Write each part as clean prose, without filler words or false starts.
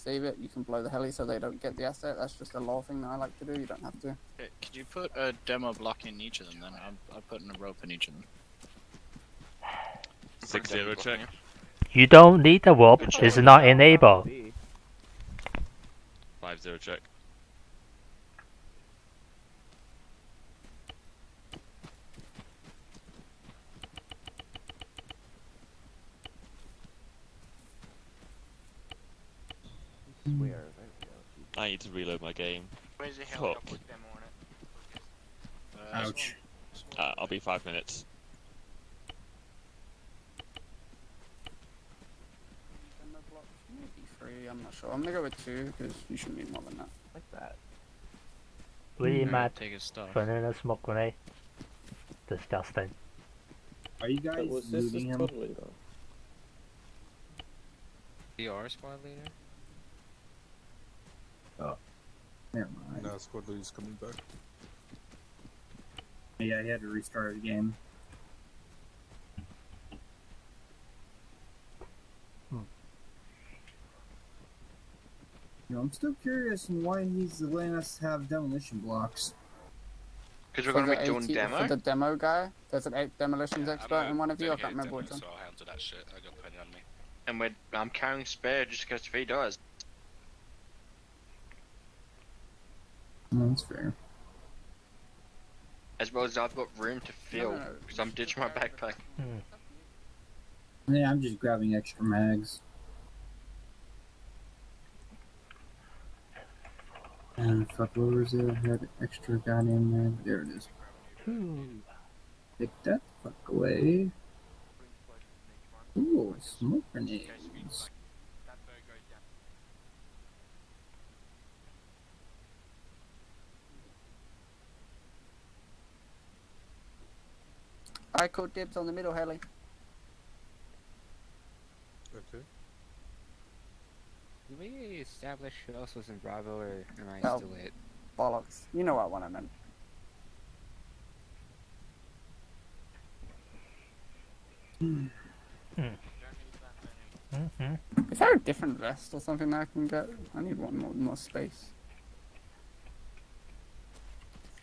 save it, you can blow the heli so they don't get the asset. That's just a law thing that I like to do. You don't have to. Okay, could you put a demo block in each of them then? I'll put in a rope in each of them. 6-0 check. You don't need a rope, it's not enabled. 5-0 check. I need to reload my game. Where's the heli? I'll put demo on it. Ouch. I'll be 5 minutes. Maybe 3, I'm not sure. I'm gonna go with 2 because you shouldn't need more than that. Like that. Really mad Take his stuff. vanilla smoke grenade. Disgusting. Are you guys looting him? Totally though. PR squad leader? Never mind. No, squad leader's coming back. Yeah, he had to restart the game. You know, I'm still curious on why he's letting us have demolition blocks. Because we're For going to the be doing 80 demo? For the demo guy, there's an 8 demolitions expert in one of you. I can't remember which one. So I'll handle that shit. I got plenty on me. And I'm carrying spare just in case if he dies. That's fair. As well as I've got room to fill, No. because I'm ditching my backpack. Yeah, I'm just grabbing extra mags. And fuck, what was it? I had extra goddamn mag. There it is. Take that fuck away. Ooh, smoke grenades. I called dibs on the middle heli. Okay. Did we establish who else was in Bravo, or am I No. still late? Bollocks. You know what one I meant. Is there a different vest or something that I can get? I need one more space.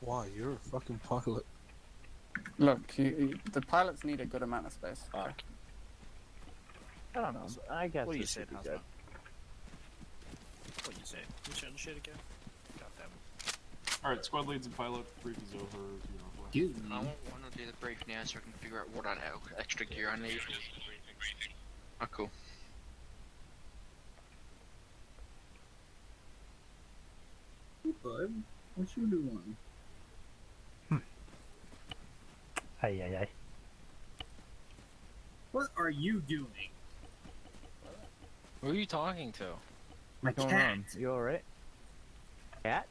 Why? You're a fucking pilot. Look, the pilots need a good amount of space. Okay. I don't know. I guess What do you this say, should be Hazma? good. What do you say? You shouldn't shit again? Goddamn. Alright, squad leads and pilot, brief is over, you know. Excuse I me. want to do the brief now so I can figure out what extra gear I need. Oh, cool. Hey, bud. What you doing? Ay, ay, ay. What are you doing? Who are you talking to? My What's going cat. on? You alright? Cat?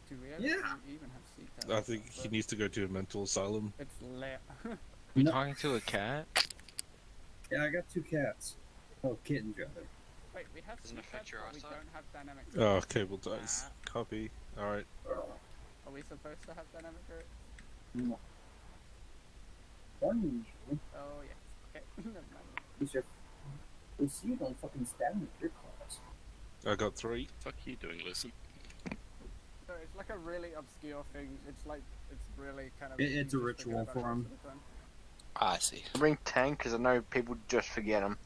Do we Yeah. even have seat I think he needs to go to a mental asylum. It's lit. You No. talking to a cat? Yeah, I got 2 cats. Oh, kittens rather. Wait, we have Doesn't seat affect belts, your but we eyesight? don't have dynamic. Oh, cable ties. Copy. Alright. Are we supposed to have dynamic route? No. Unusually. Oh yes. Okay. Never mind. We see you don't fucking stand with your claws. I got 3. Fuck you doing, listen. So it's like a really obscure thing. It's like it's really kind of. It's a you just forget ritual about for it most 'em. of the time. I see. Bring tank because I know people just forget them.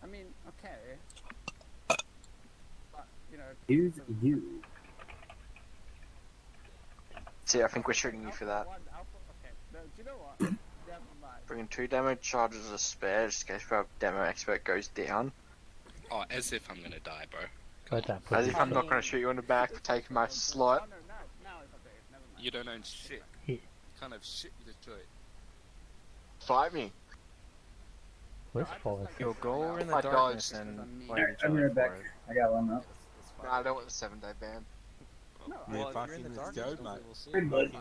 I mean, okay. But you know. Here's you. See, I think we're shooting you for that. Okay. No, do you know what? Never mind. Bringing 2 demo charges as spare just in case our demo expert goes down. Oh, as if I'm gonna die, bro. Got that As if position. I'm not going to shoot you in the back for taking my slot. Oh no, now it's okay. Never mind. You don't own shit. Yeah. What kind of shit you destroy? Fight me. Where's Forrest? You'll go in I the died. darkness and fight Alright, each I'm other right back. for it. I got one up. No, I don't want the 7-day ban. No, Yeah, Well, if fucking you're in the let's darkness, go, then mate. we'll see. Hey, bud. I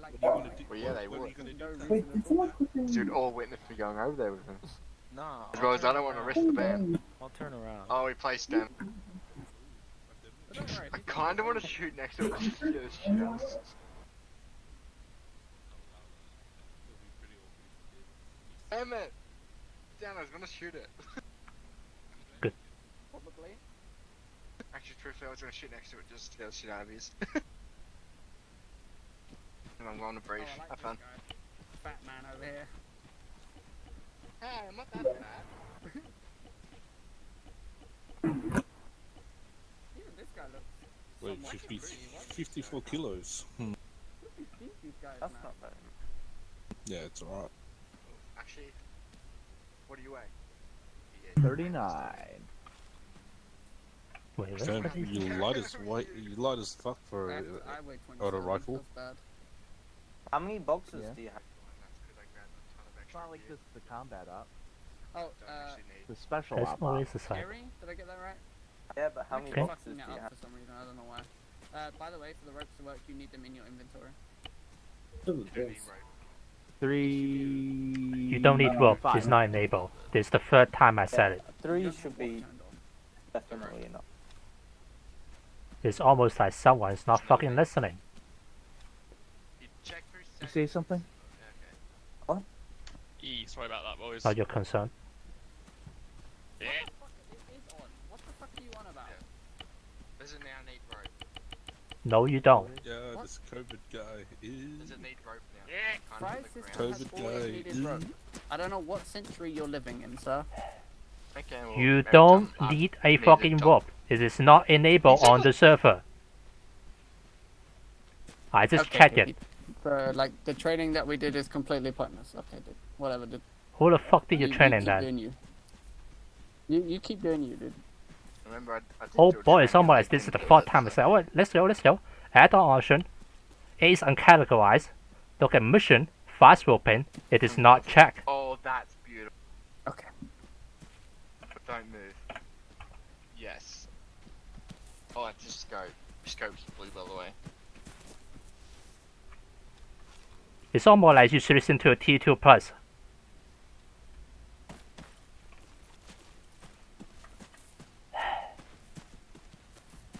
like What do you want to do? Well, yeah, they what are would. you going to do? no Wait, reason did at someone all. quickly? Dude, all witness me going over there with him. Nah. As well as I don't want to risk the ban. I'll turn around. Oh, he placed down. But don't worry, I he can- kind of want to shoot next to him. Just to get a shot. Damn it! Down, I was going to shoot it. Probably. Truthfully, I was gonna shoot next to it just to get the shit out of his. And I'm going to brief. Oh, I like Have this fun. guy. Fat man over here. Hey, I'm not that fat. Even this guy looks. Wait, somewhat 50, pretty. What 54 kilos. do you think these guys That's now? not bad. Yeah, it's alright. Actually, what do you weigh? 39. Wait, Sam, what is you light as fuck for I weigh 27. auto rifle. Feels bad. How many boxes Yeah. do you have? It's not like just the combat op. Oh, The special That's op. always the same. Gary? Did I get that right? Yeah, but how I many keep boxes fucking do that you up have? for some reason. I don't know why. By the way, for the ropes to work, you need them in your inventory. Ooh, yes. 3. You don't need rope, Five. it's not enabled. This is the third time I said it. 3 Your should what be turned on? definitely enough. It's almost like someone's not fucking listening. You check for You say something? Sorry about that, boys. Not your concern. Yeah. Fuck, it is on. What the fuck are you on about? Does it now need rope? No, you don't. Yeah, What? this COVID guy is. Does it need rope now? Yeah. Kind Fry's of the system ground. has COVID always guy. needed rope. I don't know what century you're living in, sir. Okay, well, You every don't time I need a need fucking job. rope. It is not enabled on the server. I just checked it. Like, the training that we did is completely pointless. Okay, dude. Whatever, dude. Who the fuck did you train in keep that? doing you. You keep doing you, dude. Remember, I did Oh do a boy, training someone on is this is the the fourth toilet, time I so- say, oh, let's go. Add-on option is uncategorized. Look at mission, fast roping. It is not checked. Oh, that's beautiful. Okay. But don't move. Yes. Oh, it's just scope. Scope's blue, by the way. It's almost like you should listen to a T2 Plus.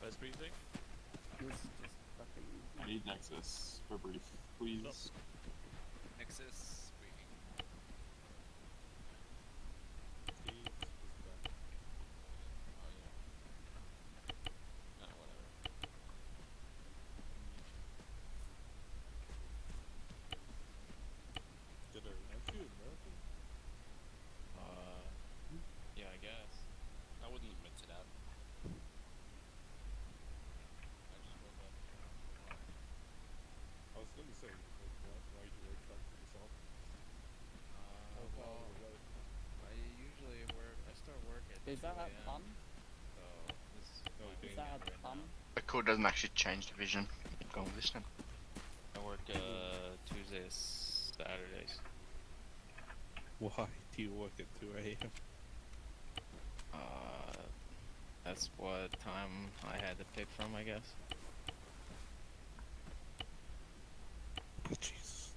First briefing. He's just fucking... I need Nexus for brief, please. Nexus. Yeah, I guess. I wouldn't have meant it out. I was gonna say, why do you try to this off? Well, I usually work. I start work at Is that 2 a a.m., pun? So this is No, my Is main that job a right pun? now. The code doesn't actually change division. Go and listen. I work Tuesdays, Saturdays. Why do you work at 2 a.m.? That's what time I had to pick from, I guess. Jesus.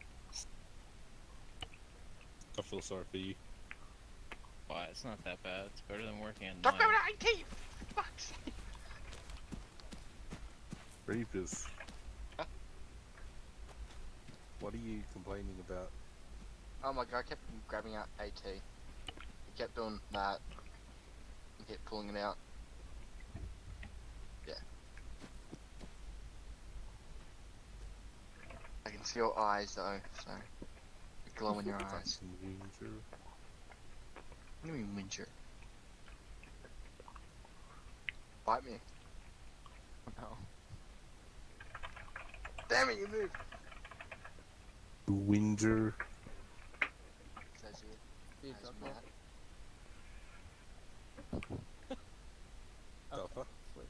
I feel sorry for you. Why? It's not that bad. It's better than working at Stop 9. going to IT! Fuck's sake. Reapers. Huh? What are you complaining about? Oh my god, I kept grabbing out AT. He kept doing that. He kept pulling it out. Yeah. I can see your eyes though, so. The glow in your eyes. Winter. What do you mean, Winter? Bite me. No. Damn it, you moved! Winter. Says you. Dude, Says okay. Matt. Duffer. Sweet.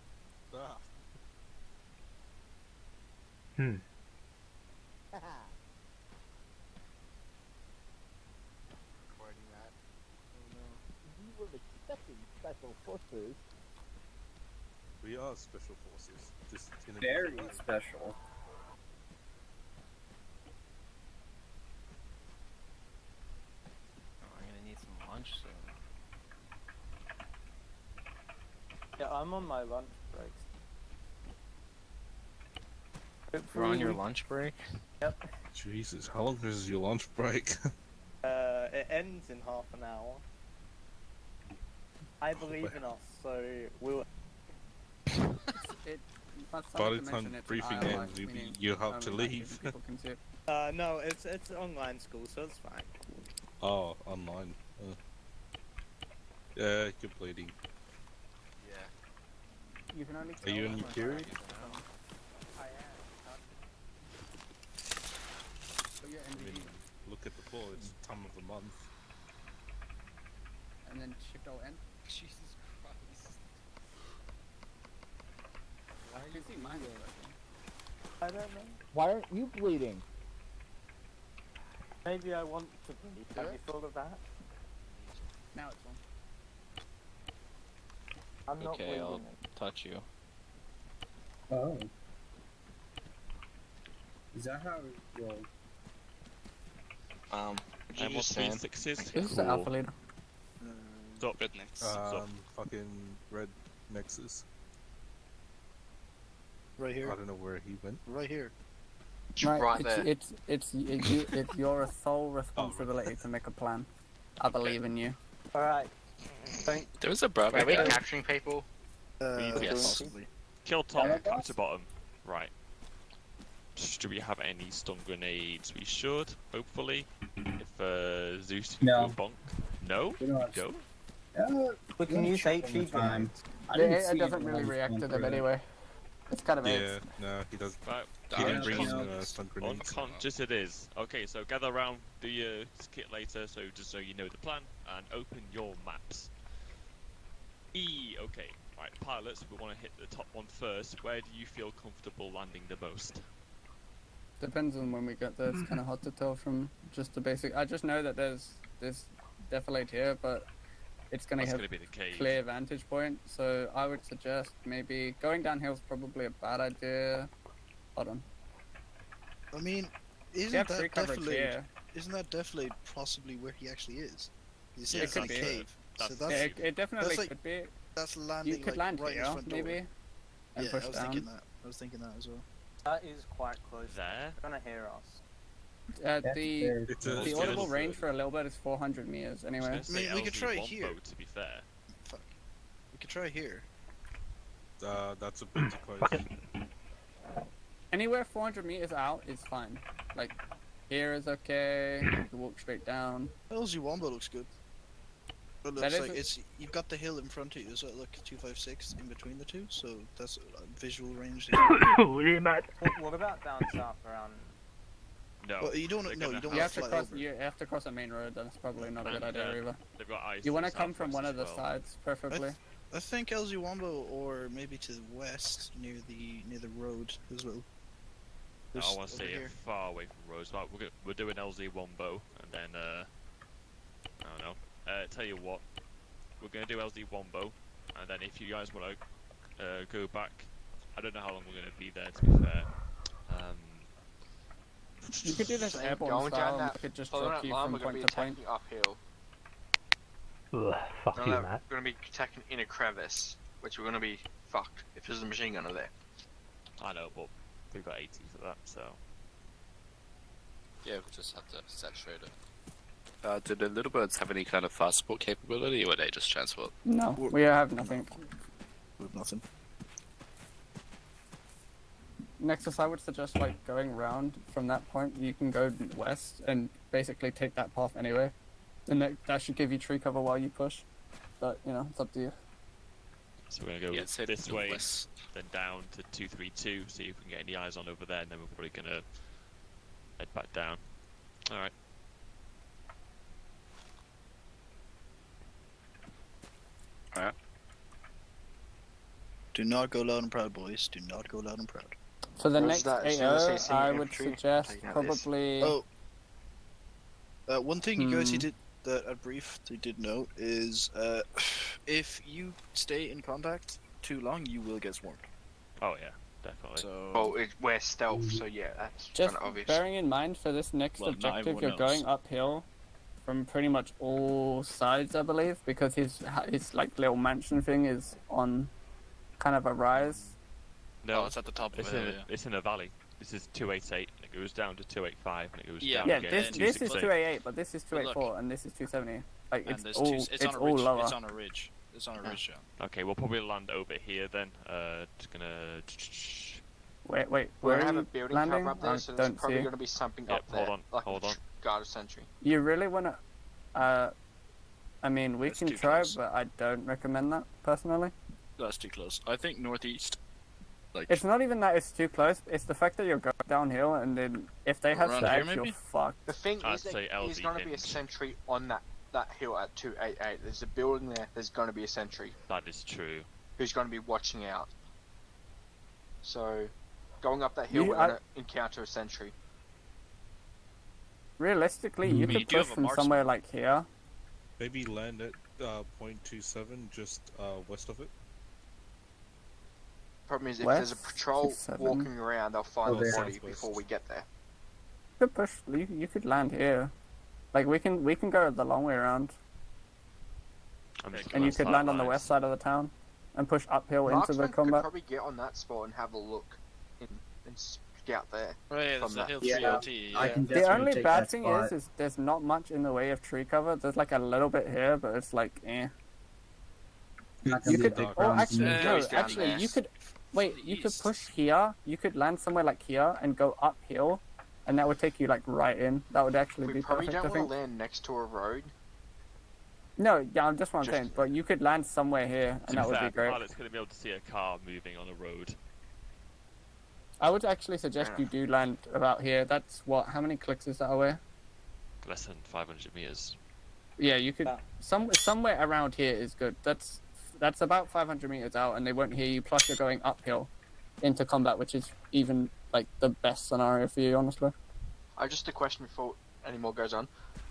Ah. Hmm. Recording that. You were expecting special forces. We are special forces. Just in a Very different way. special. Oh, I'm gonna need some lunch soon. Yeah, I'm on my lunch breaks. You're on your lunch break? Yep. Jesus, how long is your lunch break? It ends in half an hour. I believe in us, so we'll. It. But By the time briefing ends, you have to leave. People can see it. No, it's online school, so it's fine. Oh, online. Yeah, you're bleeding. Yeah. You can only. Are you in your period? I am. So you're I mean, look at the floor. It's the time of the month. and then shift Alt N. Jesus Christ. Why are you see mine go like I don't know. Why aren't you bleeding? Maybe I want to bleed. Have you thought of that? now it's on. I'm not Okay, bleeding. I'll touch you. Oh. Is that how it rolls? What did you I'm on just say? 3/6. This is the alpha leader. Stop. Red next. Fucking red Nexus. Right here. I don't know where he went. Right here. Right there. It's your sole responsibility to make a plan. I believe in you. Alright. There was a brother. Are we capturing people? Yes. Possibly. Kill Tom, come to bottom. Right. Do we have any stun grenades? We should, hopefully. If Zeus can No. go bonk. No? We don't have Go? We can use HE time. It doesn't really react to them anyway. It's kind of Yeah, no, he does. Right. He Yeah, didn't bring no. stun grenades. Unconscious it is. Okay, so gather around, do your kit later, so just so you know the plan, and open your maps. Okay. Right, pilots, we want to hit the top one first. Where do you feel comfortable landing the most? Depends on when we get there. It's kind of hard to tell from just the basic. I just know that there's defilade here, but it's going to That's have going to be the cave. clear vantage point. So I would suggest maybe going downhill is probably a bad idea. Hold on. I mean, You isn't have that free coverage defilade? here. Isn't that defilade possibly where he actually is? You say Yeah, it's in a could be. cave, so That's- that's Yeah, it definitely that's like- could be. that's landing You could like land right in here, his front door. maybe, and Yeah, push I was down. thinking that. I was thinking that as well. That is quite close. There? They're gonna hear us. The It's a, the Let's audible get range it. for a little bit is 400 meters. Anyway, I was gonna I mean, say we could LZ try Wombo, here. to be fair. We could try here. that's a bit too close. Fucking anywhere 400 meters out is fine. Like here is okay. You can walk straight down. LZ Wombo looks good. It That looks is like a- it's you've got the hill in front of you, so look 256 in between the two, so that's a visual range. really mad. What about down south around? No. Well, you don't. they're No, gonna you don't You have have to to fly cross. over. You have to cross a main road. That's probably not a good And, idea either. They've got ice. You want to the come from one of the southwest as well. sides, preferably. I think LZ Wombo or maybe to the west near the road as well. No, I Just want to over stay here. far away from roads. Right, we're doing LZ Wombo, and then I don't know. Tell you what, we're gonna do LZ Wombo, and then if you guys want to go back, I don't know how long we're gonna be there. To be fair, You could do this So airborne going style. down And that it could just following drop that you line, from we're going to point be to point. attacking uphill. Ugh, fuck you, No, Matt. we're going to be attacking in a crevice, which we're going to be fucked if there's a machine gunner there. I know, but we've got 80 for that, so. Yeah, we just have to saturate it. Do the little birds have any kind of fast support capability, or are they just transport? No, we have nothing. With nothing. Nexus, I would suggest like going round from that point. You can go west and basically take that path anyway, and that should give you tree cover while you push. But you know, it's up to you. So we're gonna go Yeah, say this way, northwest. then down to 232, see if we can get any eyes on over there, and then we're probably gonna head back down. All right. Do not go loud and proud, boys. Do not go loud and proud. For the What's next that? AO, CC I would infantry? suggest Taking out this. probably. Oh. One thing you guys Hmm. did that at brief they did note is if you stay in contact too long, you will get swarmed. Oh yeah, definitely. So Well, we're stealth, so yeah, that's Just kind of obvious. bearing in mind for this next Well, not objective, everyone you're knows. going uphill from pretty much all sides, I believe, because his like little mansion thing is on kind of a rise. No, Oh, it's at the top of it's it. in, Yeah. it's in a valley. This is 288, and it goes down to 285, and it goes Yeah. down Yeah, again this to this is 268. 288, but this is But look- 284, and this is 270. Like And it's there's all two, it's on a all ridge. lower. It's on a ridge. It's on a ridge down. Okay, we'll probably land over here then. Just gonna. Wait, We're where gonna are have you a building landing? cover up there, I so there's don't probably see. gonna be something Yep, up there. hold on, like hold a on. guard of sentry. You really wanna? I mean, we That's can too try, close. but I don't recommend that personally. That's too close. I think northeast. Like It's not even that it's too close. It's the fact that you're going downhill, and then if they have Around here, stacks, you're maybe? fucked. The thing I'd is, say there's LZ gonna be a hinge. sentry on that hill at 288. There's a building there. There's gonna be a sentry That is true. who's gonna be watching out. So, going up that hill, You- we're gonna encounter a sentry. Realistically, you I mean, could you do push have a from marksman. somewhere like here. Maybe land at .27, just west of it. Problem is, if West, there's a patrol 67. walking around, they'll find Oh, the there. body Southwest. before we get there. You could push. You could land here. Like we can go the long way around, I'm just and gonna you could land on the sidelines. west side of the town, and push uphill into Marksman the could combat. probably get on that spot and have a look and scout there. Oh yeah, From that's the that- hill Yeah, 3LT. I can The definitely only take bad that thing spot. is there's not much in the way of tree cover. There's like a little bit here, but it's like eh. Not gonna You be a could, big or problem to actually, me. Yeah, no, he's down actually, there. you could wait. You could East. push here. You could land somewhere like here and go uphill, and that would take you like right in. That would actually We be probably perfect. I don't want think. to land next to a road. No, yeah, I'm just what I'm Just- saying. But you could land somewhere here, To and that would fair, be great. pilot's gonna be able to see a car moving on a road. I would actually suggest Fair you do land about here. That's what? How many clicks is that away? Less than 500 meters. Yeah, you could. About- Somewhere around here is good. That's about 500 meters out, and they won't hear you. Plus, you're going uphill into combat, which is even like the best scenario for you, honestly. Just a question before any more goes on.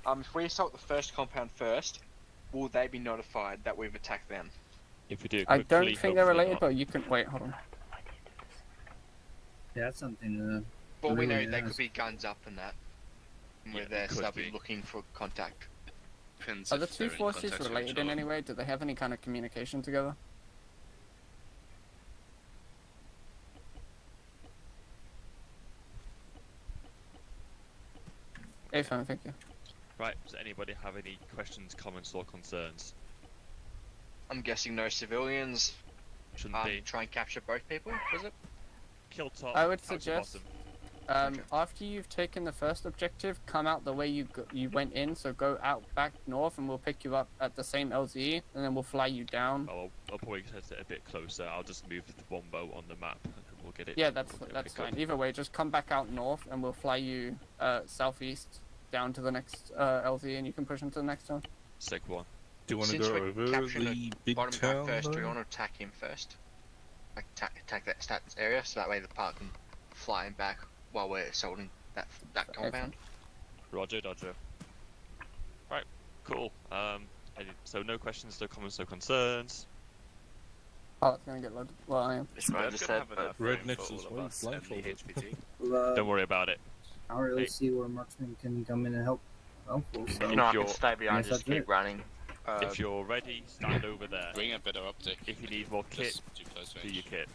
If we assault the first compound first, will they be notified that we've attacked them? If we do it I quickly, don't think they're hopefully related, not. but you can wait. Hold on. Yeah, that's something. But we know Really they is. could be guns up and that. And we're Yeah, there, so could they'll be be. looking for contact. Depends Are the if two they're in forces contact with related each in other. any way? Do they have any kind of communication together? A-Phone, thank you. Right, does anybody have any questions, comments, or concerns? I'm guessing no civilians. Shouldn't be. Try and capture both people, was it? Kill top. I would capture suggest- bottom. After you've taken the first objective, come out the way you went in, so go out back north and we'll pick you up at the same LZE, and then we'll fly you down. Oh, I'll probably set it a bit closer. I'll just move the Wombo on the map, and we'll get it. Yeah, that's we'll that's pick up. fine. Either way, just come back out north and we'll fly you southeast down to the next LZE, and you can push into the next one. Sick one. Do you want to Since go we're over capturing the big Bottom town? guy first, do we though? want to attack him first? Like, attack that stats area, so that way the part can fly him back while we're assaulting that compound. Roger, Dodger. Right, cool. So no questions, no comments, no concerns. Oh, it's gonna get loaded. Well, I am. It's Right, good just to have said, enough Red room Nexus, for all why of us you and the blindfolded? HPT. Well, Don't worry about it. I don't really Hey. see where marksman can come in and help. Helpful, so. You know, I can stay behind, just keep running. If you're ready, stand over there. Bring a better optic. If you need more kit, Just too close do range. your kit.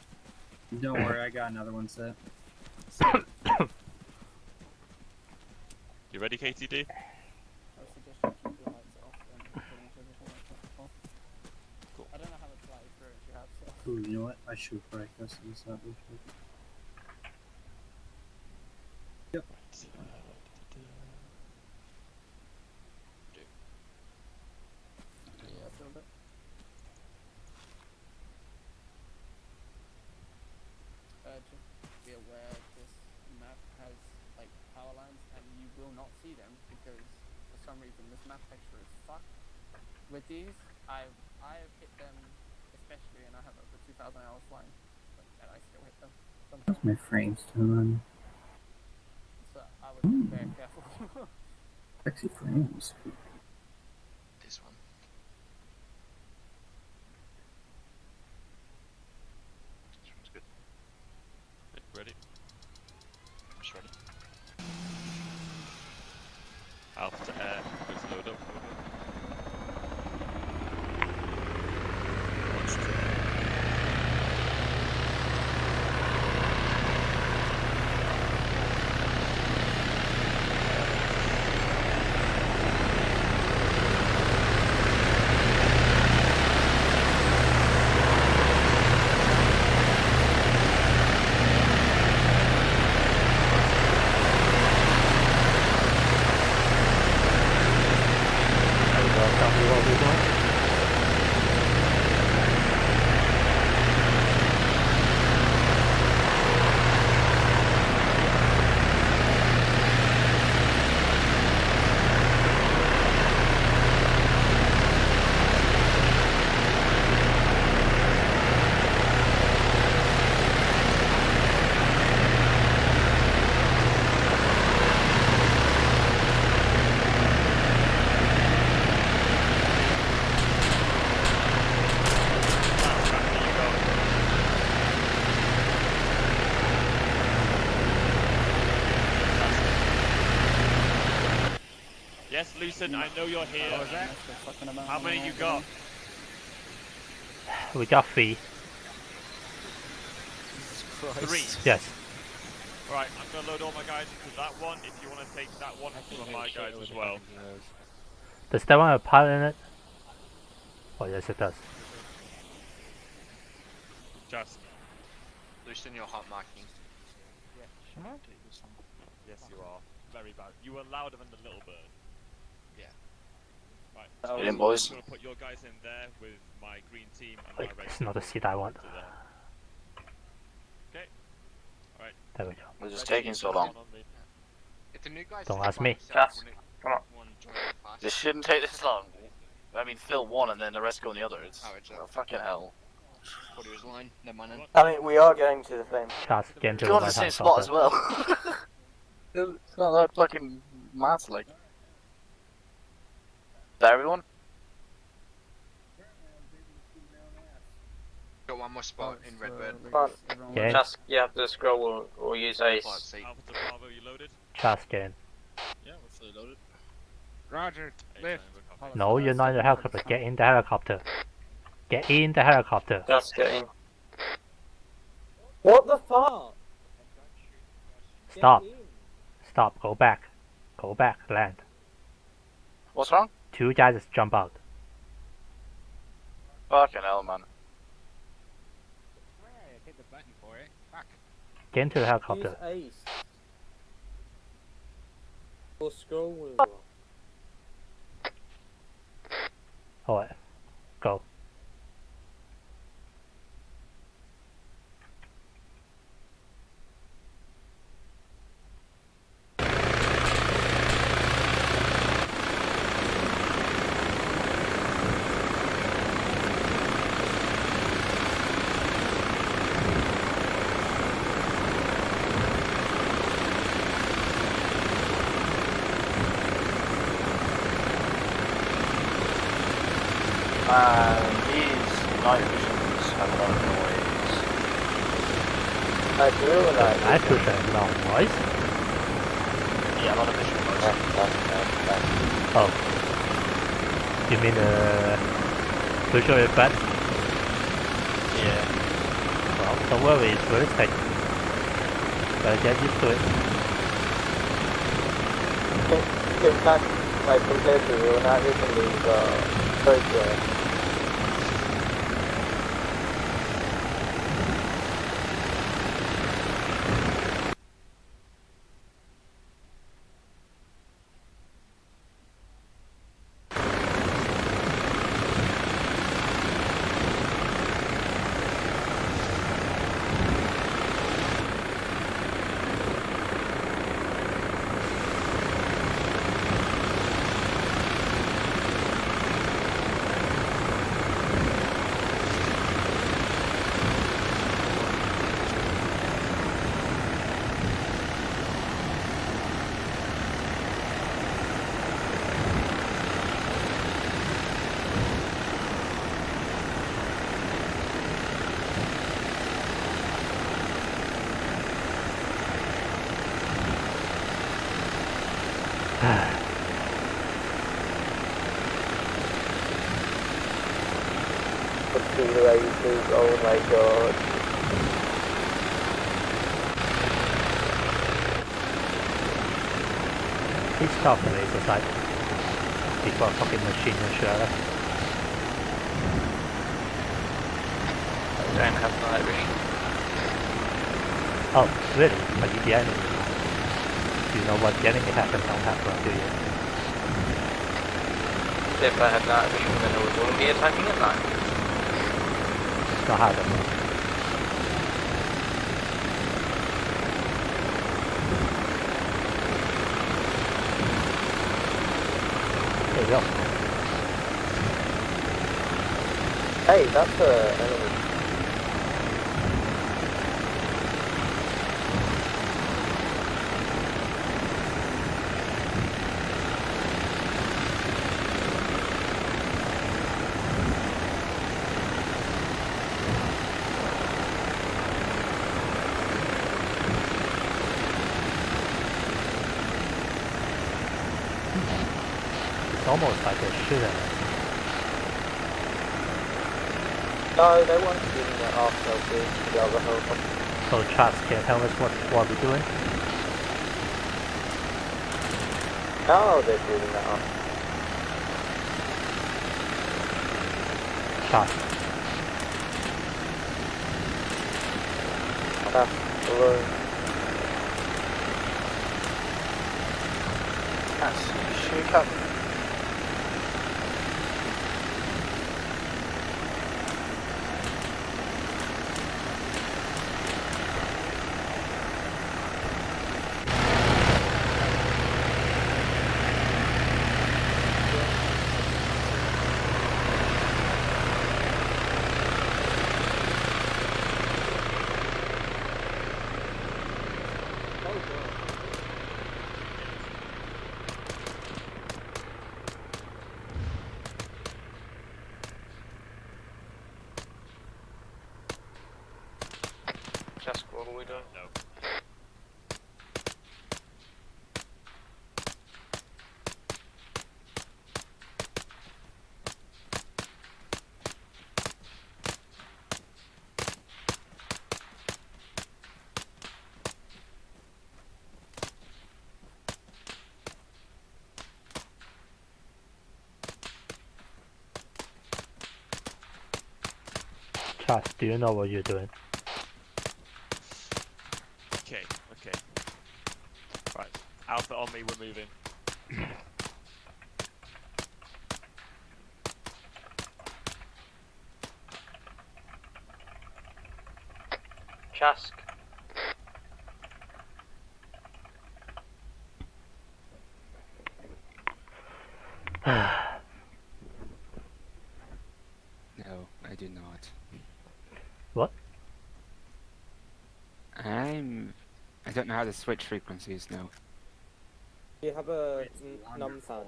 Don't worry, I got another one set. You ready, KTD? I would suggest you keep your lights off and pretty much everything like that off. Cool. I don't know how much light experience you have, so. Ooh, you know what? I should practice this out real quick. Yeah, I feel that. Just be aware this map has like power lines, and you will not see them because for some reason this map texture is fucked. With these, I've hit them, especially, and I have over 2,000 hours flying, and I still hit them sometimes. My frame's done. So I would be very careful. Sexy frames. This one. This one's good. Ready? I'm just ready. Alpha to air. Let's load up. Yes, Lucen, I know you're here. Oh, is that? Fucking about How many you got? We got 3. Jesus Christ. 3. Yes. Alright, I'm gonna load all my guys into that one. If you wanna take that one, some of my guys as well. Does that one have a pilot in it? Oh, yes, it does. Just. Loosen your hot marking. Yes, you are. Very bad. You were louder than the little bird. Yeah. Right. Oh, Get in, boys. I'm gonna put your guys in there with my green team and Wait, my red it's team. not the seat I want. To there. Okay. Alright. There we go. We're just taking so long. If the new guys Don't take ask by me. themselves, Just, wouldn't it- come on. one join fast? This shouldn't take this long. I mean, fill one and then the rest go in the other. It's Oh, it's well, fucking hell. Thought he was lying. Never mind then. I mean, we are going to the same. Chance, get into Go on the right same hand spot as filter. well. It's not that fucking mad, like. Is that everyone? Got one more spot in Redbird. Okay. Just, you have to scroll or use ace. Flight seat. Alpha to Bravo, you loaded? Chance, get in. Yeah, we're fully loaded. Roger. Lift. No, you're not in the helicopter. Get in the helicopter. Get in the helicopter. Just getting. What the fuck? Stop. Stop. Go back. Go back. Land. What's wrong? 2 guys just jump out. Fucking hell, man. Alright, hit the button for it. Fuck. Get into the helicopter. Use ace. Or scroll wheel. Alright. Go. These night visions have a lot of noise. I do like I push a long noise. Yeah, a lot of visual noise. Oh. You mean visual effect? Yeah. Well, don't worry, it's realistic. But get used to it. in fact, like compared to real night vision is very good. Oh my god. Please stop the laser sight. Before a fucking machine and shit out of I don't have night vision. Oh, really? Are you the enemy? You know what the enemy has and don't have, do you? If I had night vision, then I would be attacking at night. It's not hard enough. There you go. Hey, that's enemy. almost like a shooter. No, they weren't shooting that after the other helicopter. So Charles, can you tell us what we're doing? No, they're shooting that after. Charles. Hello. Yes, shoot up. Just what are we doing? No. Charles, do you know what you're doing? Okay, okay. Right, Alpha on me, we're moving. Chask. No, I do not. What? I don't know how to switch frequencies now. You have a numpad.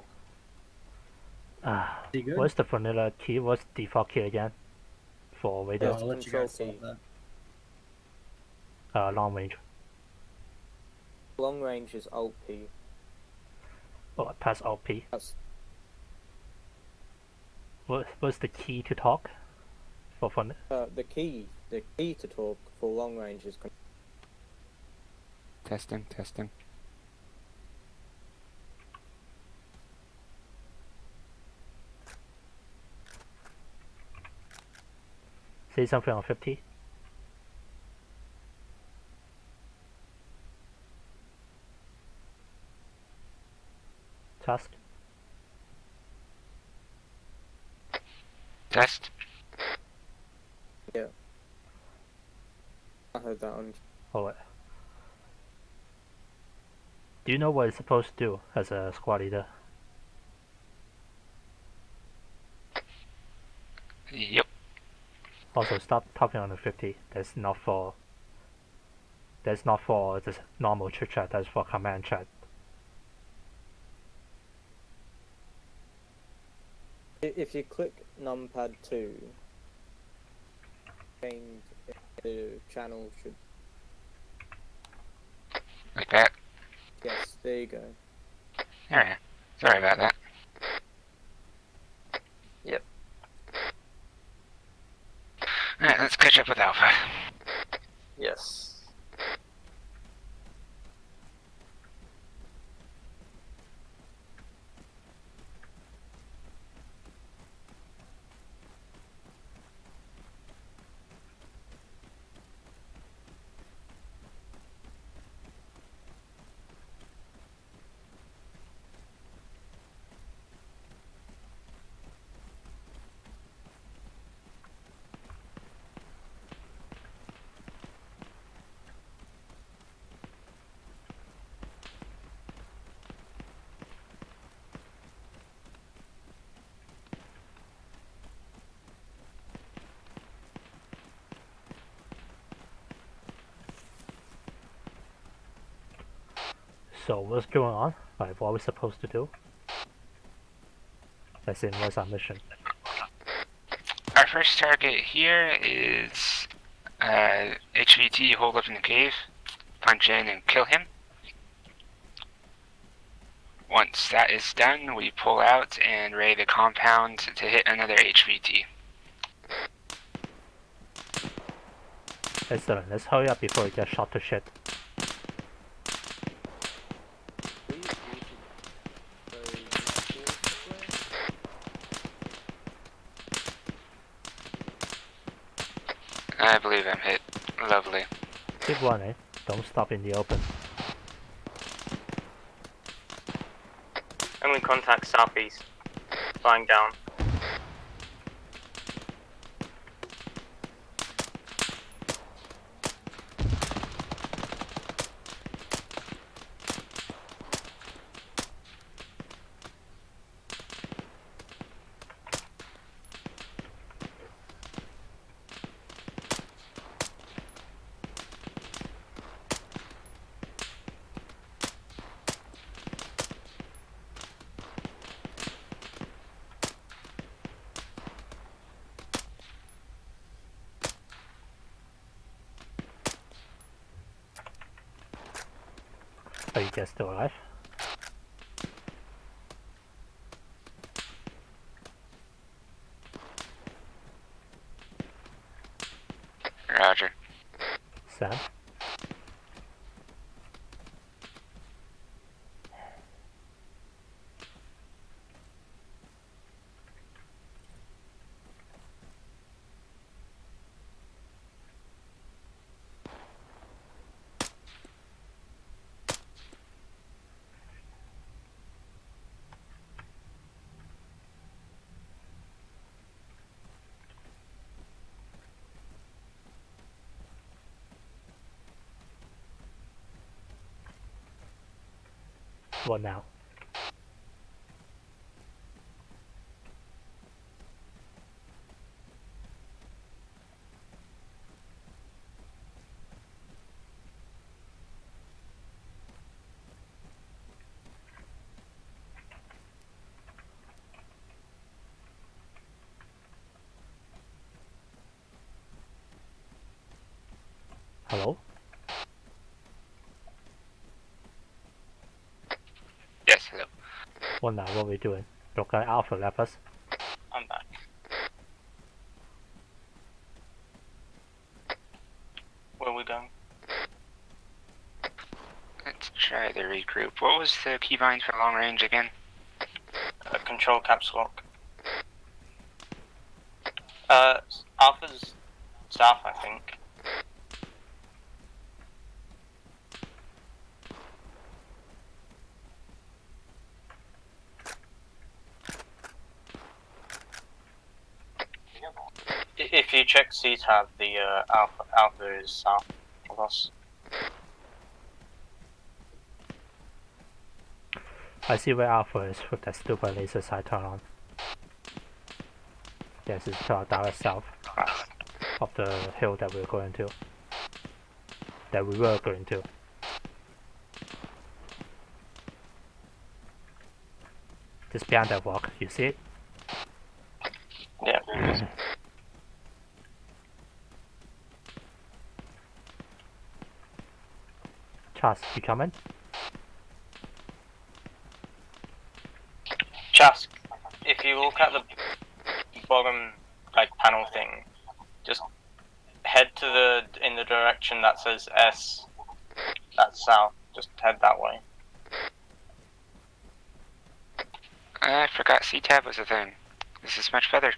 What's the vanilla key? What's default key again? For radio? I'll let you guys solve that. Long range. Long range is Alt P. Oh, press Alt P. That's What's the key to talk? For fun? the key to talk for long range is. Testing, testing. Say something on 50. Task. Test. Yeah. I heard that on. Oh, wait. Do you know what it's supposed to do as a squad leader? Yep. Also, stop talking on the 50. That's not for just normal chit chat. That's for command chat. If you click numpad 2, change the channel should. Like that? Yes, there you go. Alright. Sorry about that. Yep. Alright, let's catch up with Alpha. Yes. So what's going on? Like, what are we supposed to do? As in, what's our mission? Our first target here is HVT holed up in the cave. Punch in and kill him. Once that is done, we pull out and raid the compound to hit another HVT. Excellent. Let's hurry up before we get shot to shit. I believe I'm hit. Lovely. Keep running. Don't stop in the open. Only contact southeast. Flying down. Are you guys still alive? Roger. Sam? What now? Hello? Yes, hello. What now? What are we doing? Broker Alpha left us. I'm back. Where are we going? Let's try the regroup. What was the keybind for long range again? Control caps lock. Alpha's south, I think. If you check C-tab, the Alpha is south of us. I see where Alpha is with that stupid laser sight turn on. Yes, it's to our direct south of the hill that we're going to. That we were going to. Just behind that rock, you see it? Yeah. Charles, you coming? Chask, if you look at the bottom panel thing, just head to in the direction that says S. That's south. Just head that way. I forgot C-tab was a thing. This is much better.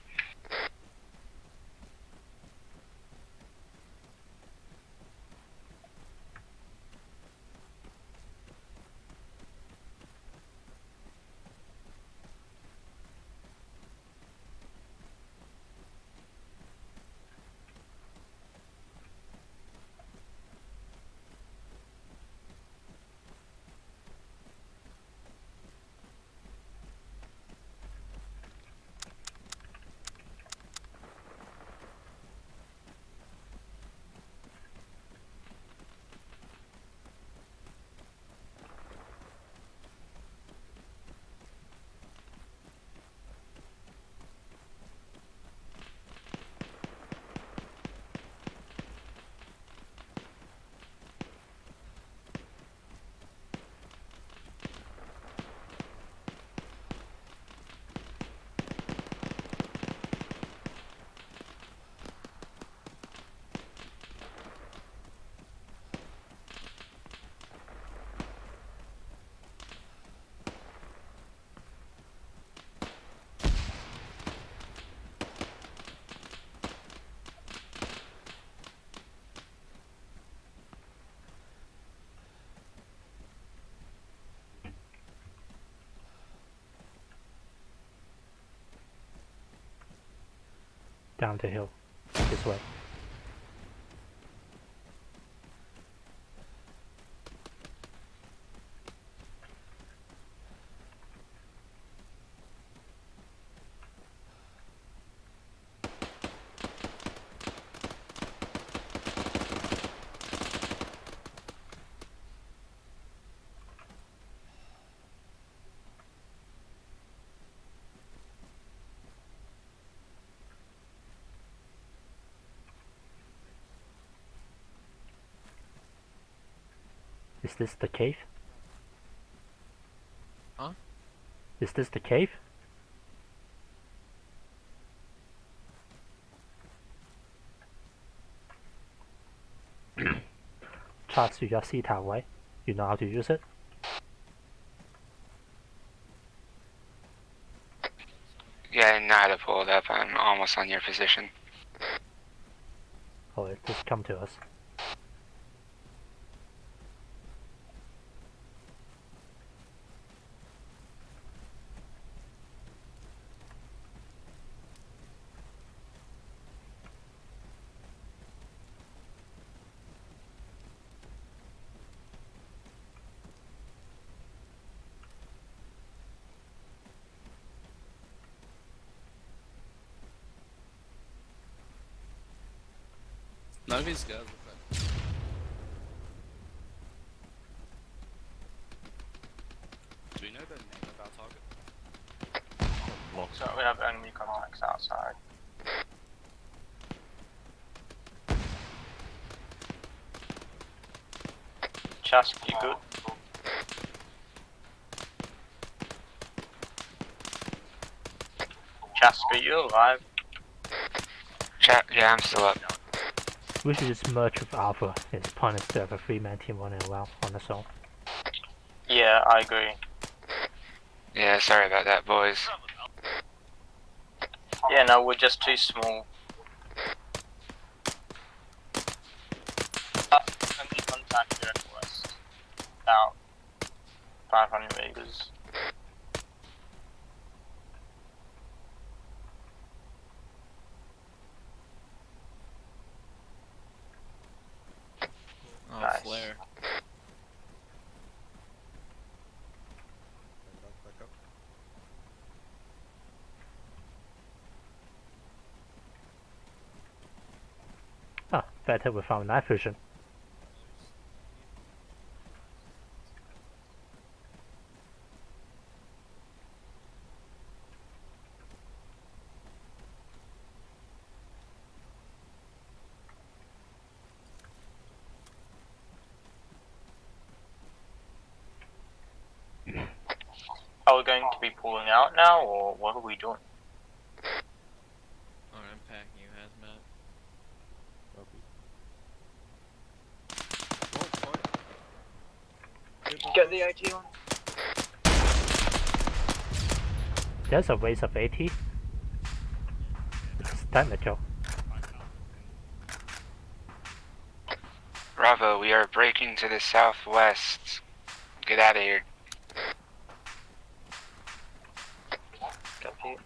down the hill. This way. Is this the cave? Huh? Is this the cave? Charles 住咗 C 頭位 You know how to use it? Yeah, I know how to pull it up. I'm almost on your position. Oh, it just come to us. None of these guys look like. Do you know the name of our target? So we have enemy contacts outside. Chask, you good? Chask, are you alive? Yeah, I'm still up. We should just merge with Alpha. It's pointless to have a 3-man team running around on its own. Yeah, I agree. Yeah, sorry about that, boys. Yeah, no, we're just too small. Enemy contact direct west. About 500 meters. Oh, Nice. flare. Back up. Ah, better we found night vision. Are we going to be pulling out now, or what are we doing? Alright, I'm packing you, hazmat. Get the AT on. There's a waste of AT. It's technical. Bravo, we are breaking to the southwest. Get out of here. Copy.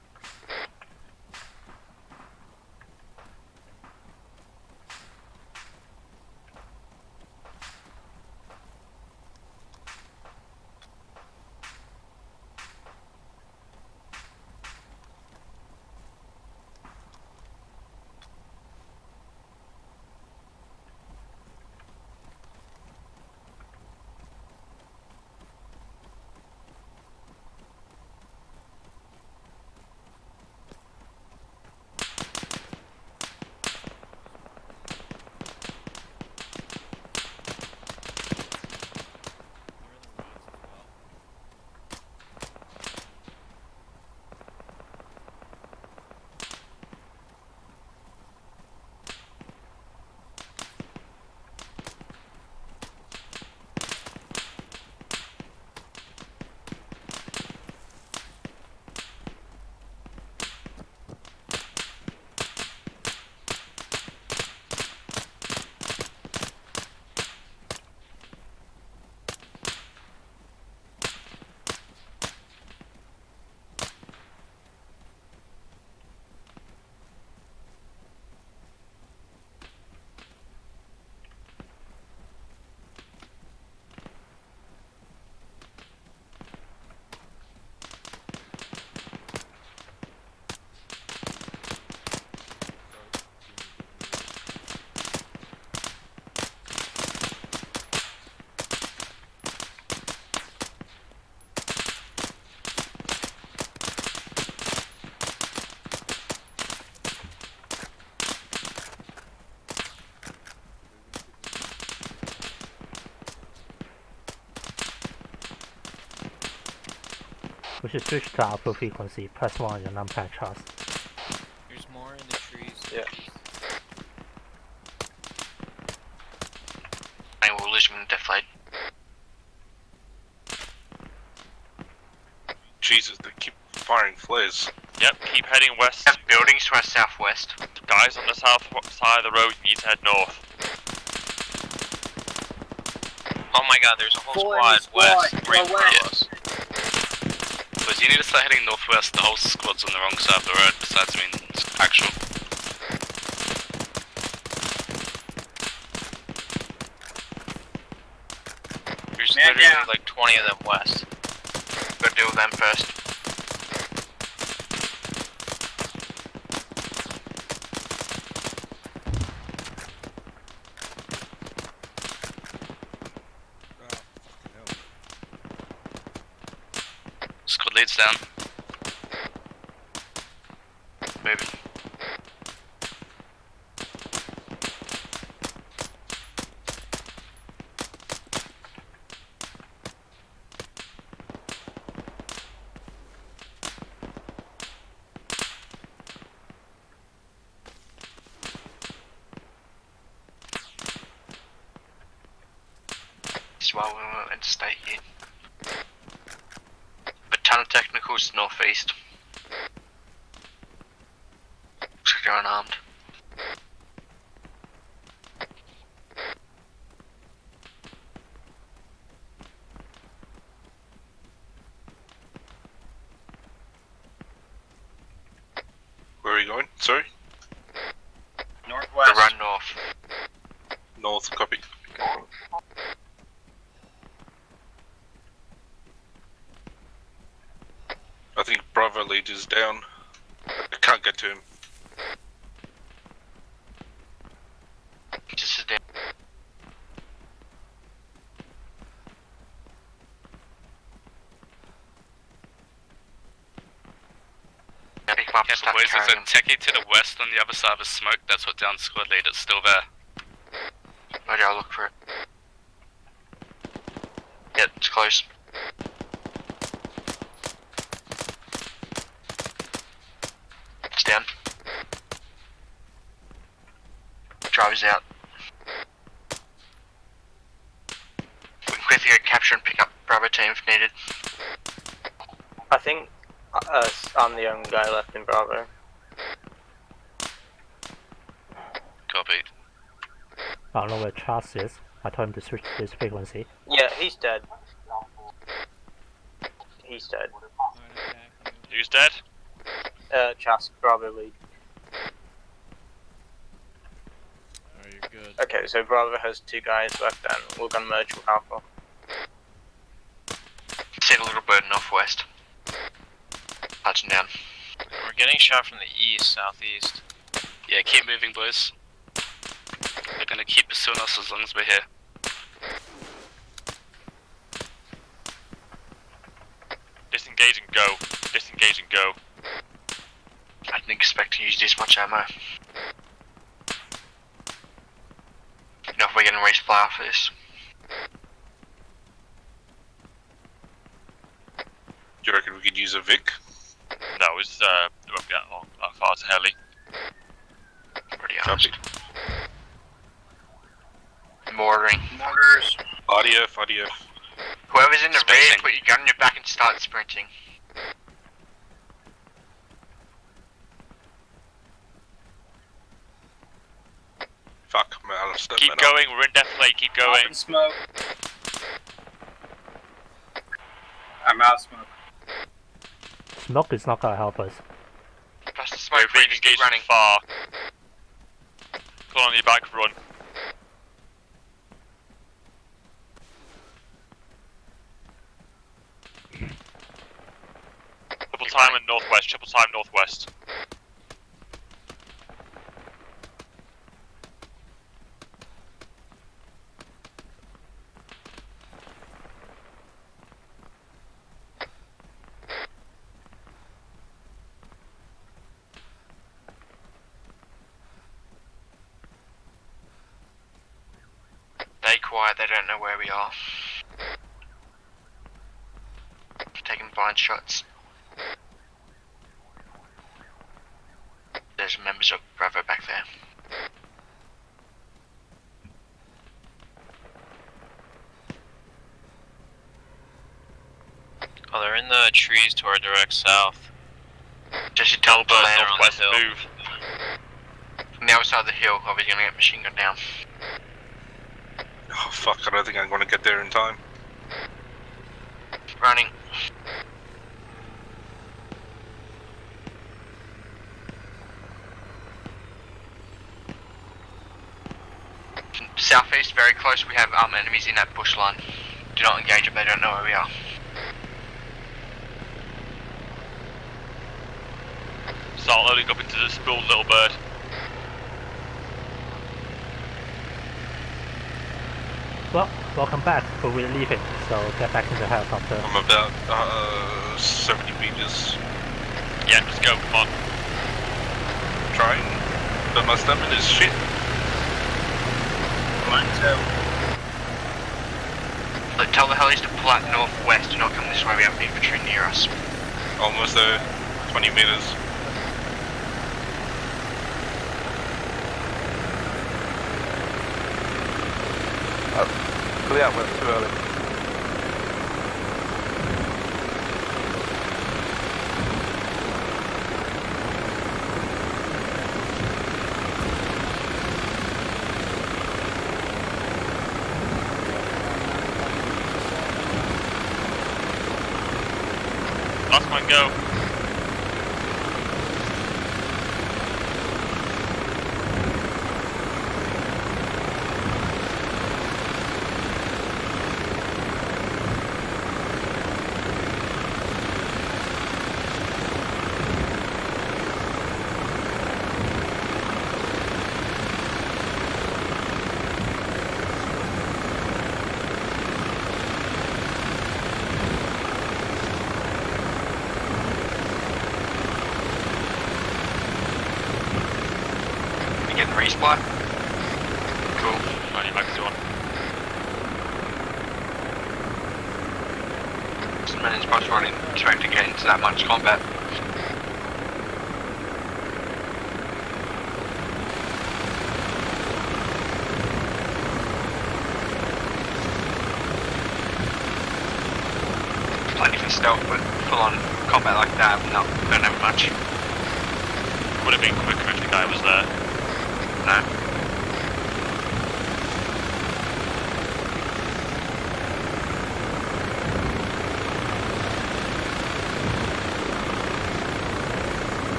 We should switch to alpha frequency. Press 1 on your numpad charts. There's more in the trees. Yeah. I will lose him in death light. Jesus, they keep firing flares. Yep, keep heading west. There's buildings to our southwest. Guys on the south side of the road, you need to head north. Oh my god, there's a whole squad west, right from us. But you need to start heading northwest, the whole squad's on the wrong side of the road, besides, I mean, it's actual. There's literally like 20 of them west. Go deal with them first. Squad leads down. Moving. This is why we weren't meant to stay here. A ton of technicals northeast. Looks like they're unarmed. Where are you going? Sorry? Northwest. They run north. North, copy. I think Bravo lead is down. I can't get to him. Just sit down. Captain Boys, there's a techie to the west on the other side of the smoke. That's what down squad lead. It's still there. Ready, I'll look for it. Yep, it's close. It's down. Driver's out. We can quickly go capture and pick up Bravo team if needed. I think I'm the only guy left in Bravo. Copied. I don't know where Charles is. I told him to switch to this frequency. Yeah, he's dead. He's dead. Who's dead? Chask, Bravo lead. Oh, you're good. Okay, so Bravo has 2 guys left then. We're gonna merge with Alpha. Send a little bird northwest. Touching down. We're getting shot from the east, southeast. Yeah, keep moving, boys. They're gonna keep pursuing us as long as we're here. Disengage and go. Disengage and go. I didn't expect to use this much ammo. You know if we're getting race fly off this? Do you reckon we could use a Vic? No, it's it won't get long, far to heli. Pretty honest. Mortaring. Mortars. RDF, RDF. Whoever's in the rear, put your gun in your back and start sprinting. Fuck, I'm out of stamina. Keep going, we're in death lake, keep going. Smoke. I'm out of smoke. Smoke is not gonna help us. Plus the smoke, We're just keep engaging running. far. Come on your back, run. Triple time and northwest, triple time northwest. Stay quiet, they don't know where we are. Taking blind shots. there's members of Bravo back there. Oh, they're in the trees to our direct south. Jesse, tell the player on the northwest hill. move. From the other side of the hill, or we're gonna get machine gun down. Oh fuck, I don't think I'm gonna get there in time. Running. Southeast, very close, we have enemies in that bush line. Do not engage if they don't know where we are. Start loading up into the spool, little bird. Well, welcome back, but we're leaving, so get back in the helicopter. I'm about 70 meters. Yeah, let's go, come on. Trying, but my stamina is shit. Look, tell the helis to pull out northwest, do not come this way, we have infantry near us. Almost there, 20 meters. Clear, went too early. Last one, go. Getting resupply. Cool. Right, your magazine on. Some men in spots running, expect to get into that much combat. Plenty for stealth, but full on combat like that, no, don't have much. Would have been quicker if the guy was there. No.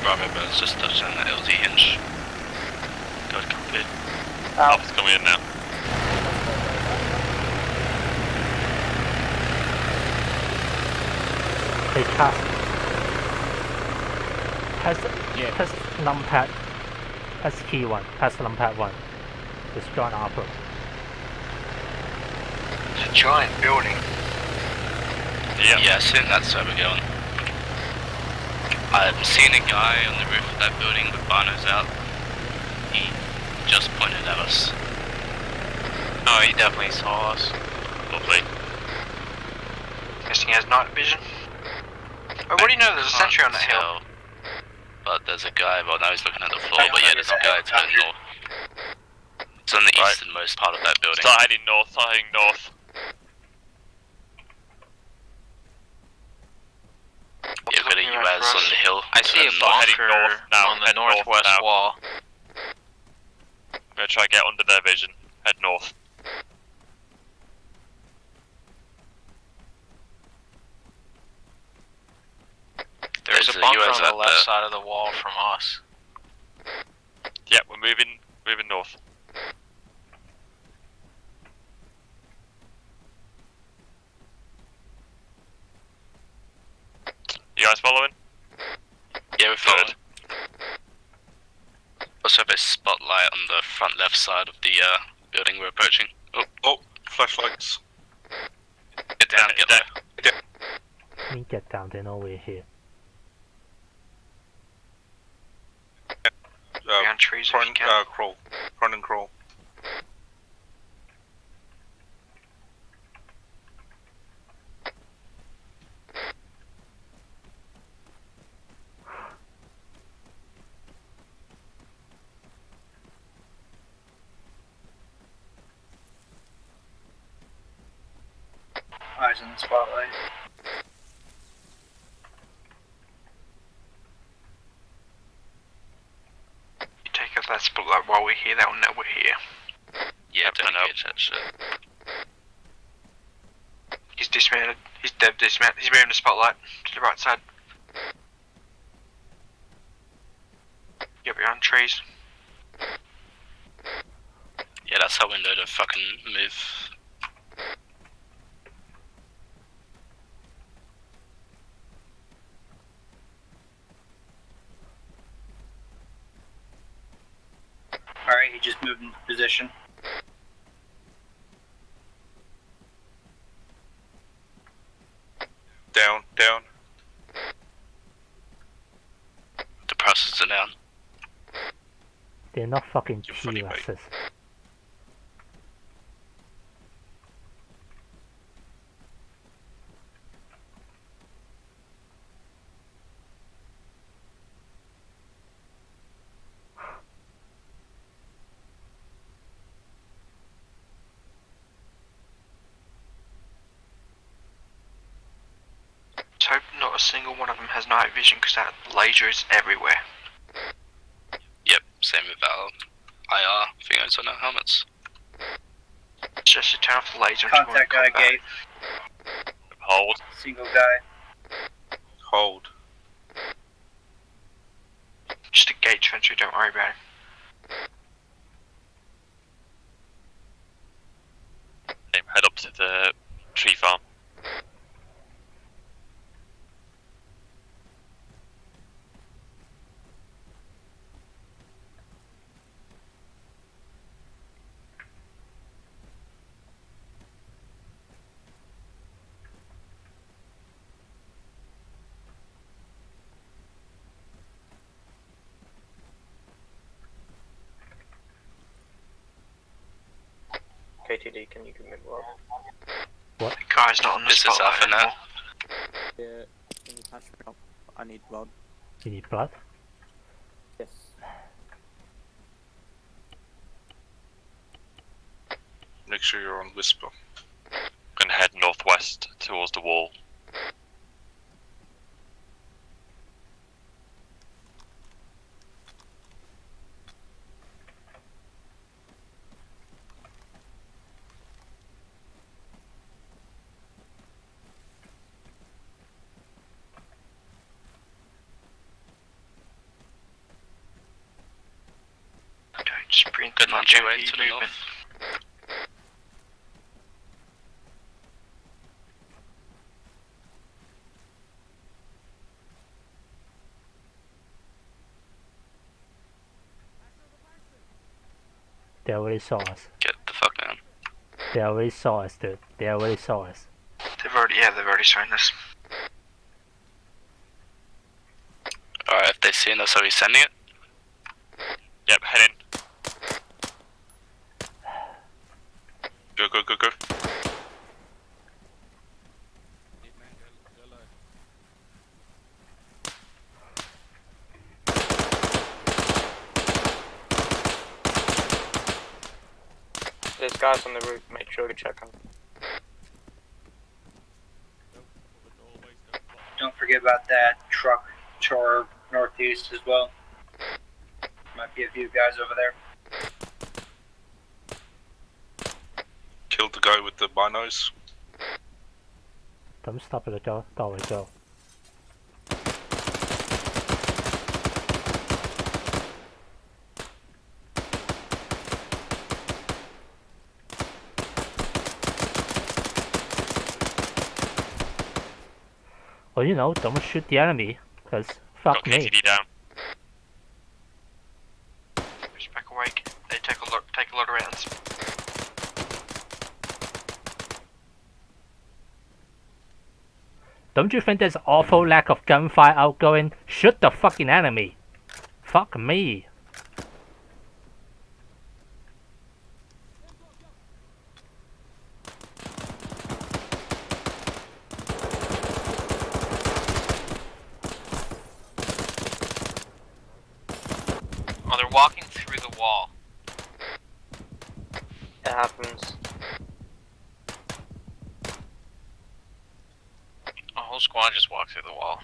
Bravo Bird's just touched on the LZ hinge. Good, complete. Alpha's coming in now. Hey, test numpad, test key 1, test numpad 1. Just join ARMA. It's a giant building. Yeah, I think that's where we're going. I'm seeing a guy on the roof of that building with binos out. He just pointed at us. Oh, he definitely saw us. Lovely. Guessing he has night vision. Oh, what do you know? There's a sentry on that hill. But there's a guy, well now he's looking at the floor, but yeah, there's a guy to the north. It's on the easternmost part of that building. Start heading north, Yeah, we've got a UAS on the hill. I see a bunker on the northwest wall. I'm gonna try and get under their vision. Head north. There's a bunker on the left side of the wall from us. Yeah, we're moving north. You guys following? Yeah, we're following. Also have a spotlight on the front left side of the building we're approaching. Oh, flashlights. Get down, get there. I mean, get down, they know we're here. Behind trees if you can. Crawl. Run and crawl. Eyes in the spotlight. You take us that spotlight while we're here, they'll know we're here. Yeah, don't engage that shit. He's dismounted. He's dead dismounted. He's moving the spotlight to the right side. Get behind trees. Yeah, that's how we know to fucking move. Alright, he just moved into position. Down, down. The process are down. They're not fucking TSS. Let's hope not a single one of them has night vision because that laser is everywhere. Yep, same with our IR things on our helmets. Just to turn off the laser. Contact guy gate. Hold. Single guy. Hold. Just a gate sentry, don't worry about it. Head up to the tree farm. KTD, can you give me more? What? The guy's not on the This is spotlight Alpha now. anymore. Yeah, can you patch me up? I need blood. You need blood? Yes. Make sure you're on Whisper. Gonna head northwest towards the wall. Okay, just bring Good lunch away to the north. They already saw us. Get the fuck down. They already saw us, dude. They already saw us. They've already seen this. seeing us, are we sending it? Yep, head in. Go, go, go, go. There's guys on the roof, make sure to check them. Don't forget about that truck to our northeast as well. Might be a few guys over there. Killed the guy with the binos. Don't stop at the door, doorway, go. Or you know, don't shoot the enemy, cause fuck me. KTD down. Push back awake. They take a lot of rounds. Don't you think there's awful lack of gunfire outgoing? Shoot the fucking enemy. Fuck me. Oh, they're walking through the wall. It happens. A whole squad just walked through the wall.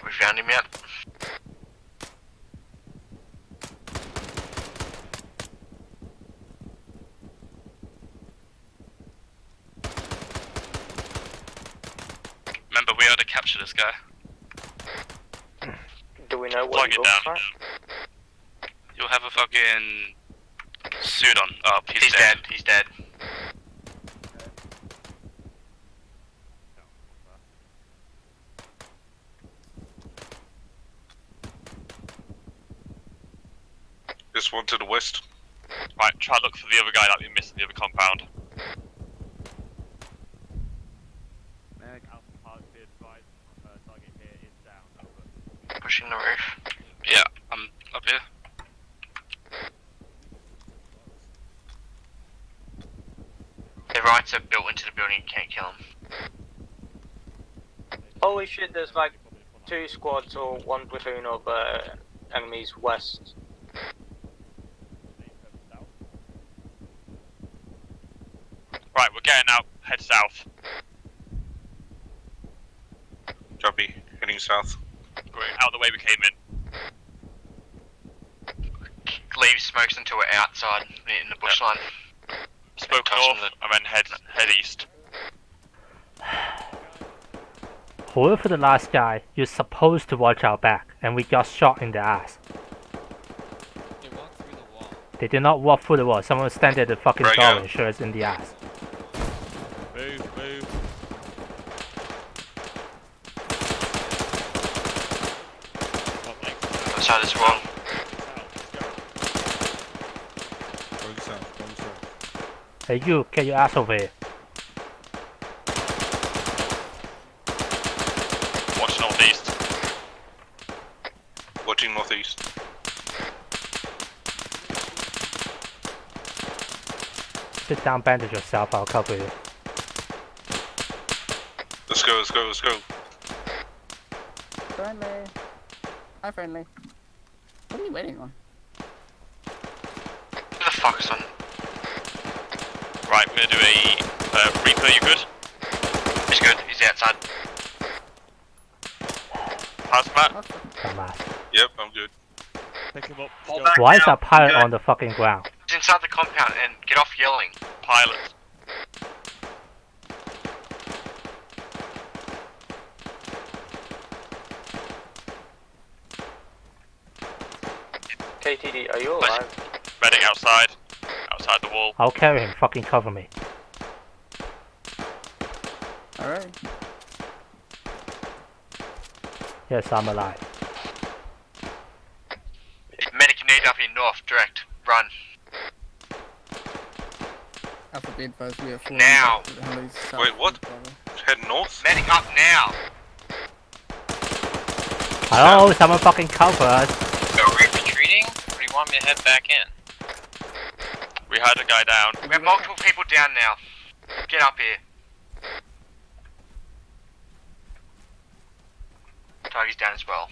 We found him yet? Remember, we ought to capture this guy. Do we know what Plug he it looks down. like? You'll have a fucking suit on. Oh, he's dead. He's dead. This one to the west. Right, try to look for the other guy that we missed in the other compound. Target here is down, over. Pushing the roof. Yeah, I'm up here. The rights are built into the building, you can't kill them. Holy shit, there's like 2 squads or 1 platoon of enemies west. Right, we're getting out. Head south. Copy. Heading south. Going out the way we came in. Leave smokes until we're outside in the bush line. Smoke north and then head east. Whoever for the last guy, you're supposed to watch our back, and we got shot in the ass. They walked through the wall. They did not walk through the wall, someone was standing at the fucking Right, door yeah. and shot us in the ass. Move, move. Outside as well. Going south, going south. Hey you, get your ass over here. Watch northeast. Watching northeast. Sit down, bandage yourself, I'll cover you. Let's go, let's go, let's go. Friendly. Hi, friendly. What are you waiting on? Who the fuck is on? Right, we're gonna do a Reaper, you good? He's good, he's outside. Hazmat? Dumbass. Yep, I'm good. Pick him up. Hold Go. back Why is now. that pilot Good. on the fucking ground? He's inside the compound and get off yelling. Pilot. KTD, are you alive? Medic outside. Outside the wall. I'll carry him, fucking cover me. Alright. Yes, I'm alive. Medic, you need up in north, direct. Run. Alpha be advised we are falling Now. back to the Hellies south Wait, what? of Bravo. Head north? Medic up now! Hello, someone fucking cover us. Are we retreating? Or do you want me to head back in? We had a guy down. We have multiple people down now. Get up here. Target's down as well.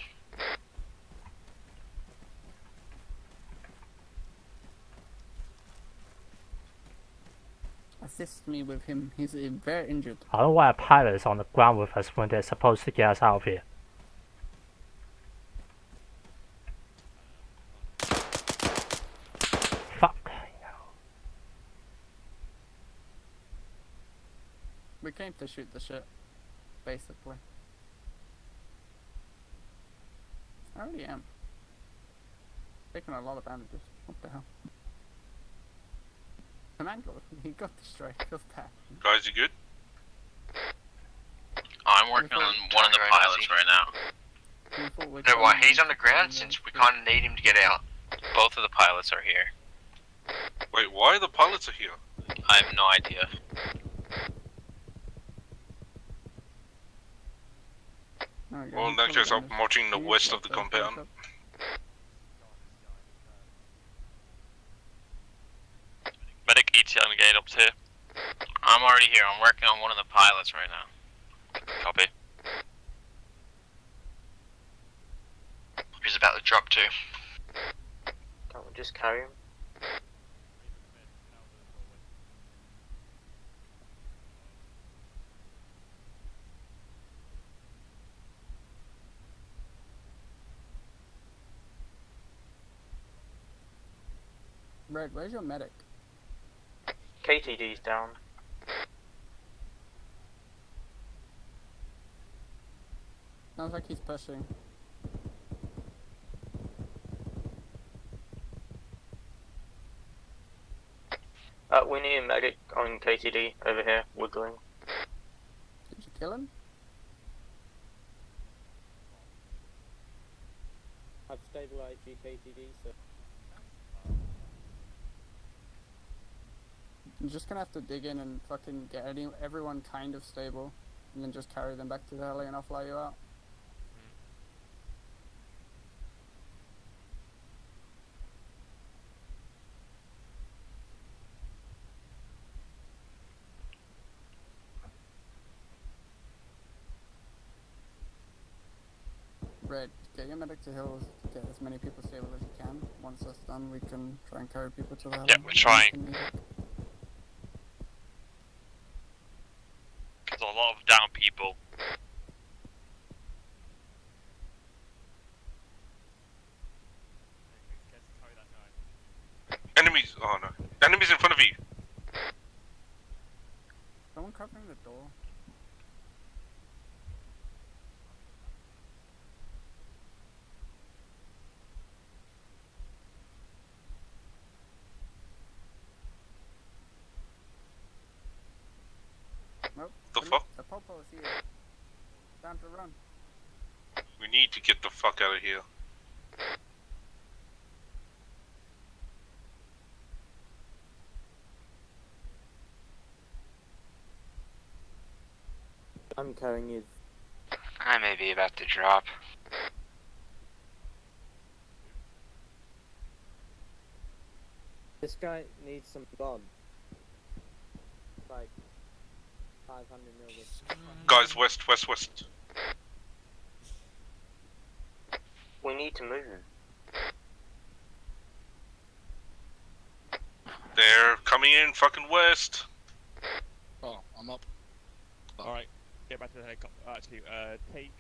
Assist me with him. He's very injured. I don't know why a pilot is on the ground with us when they're supposed to get us out of here. Fuck. We came to shoot the shit, basically. I already am. Taking a lot of bandages. What the hell? The man he got destroyed. Feels bad. Guys, you good? I'm working on one of the pilots right now. No, why? He's on the ground since we kind of need him to get out. Both of the pilots are here. Wait, why the pilots are here? I have no idea. Well, in that case, I'm marching the west of the compound. Medic ET on the gate up here. I'm already here. I'm working on one of the pilots right now. Copy. He's about to drop too. Can't we just carry him? Red, where's your medic? KTD's down. Sounds like he's pushing. We need a medic on KTD over here, wiggling. Did you kill him? I've stabilized GKTD, so. You're just gonna have to dig in and fucking get everyone kind of stable, and then just carry them back to the heli and I'll fly you out. Red, get your medic to hills, get as many people stable as you can. Once that's done, we can try and carry people to the heli. Yeah, we're trying. There's a lot of down people. Enemies! Oh no. Enemies in front of you! Someone covering the door. Nope. The fuck? The popo is here. Time to run. We need to get the fuck out of here. I'm carrying you. I may be about to drop. This guy needs some bomb. Like 500 mils. Guys, west, west, west. We need to move. They're coming in fucking west. Oh, I'm up. Alright, get back to the helicopter. Actually, take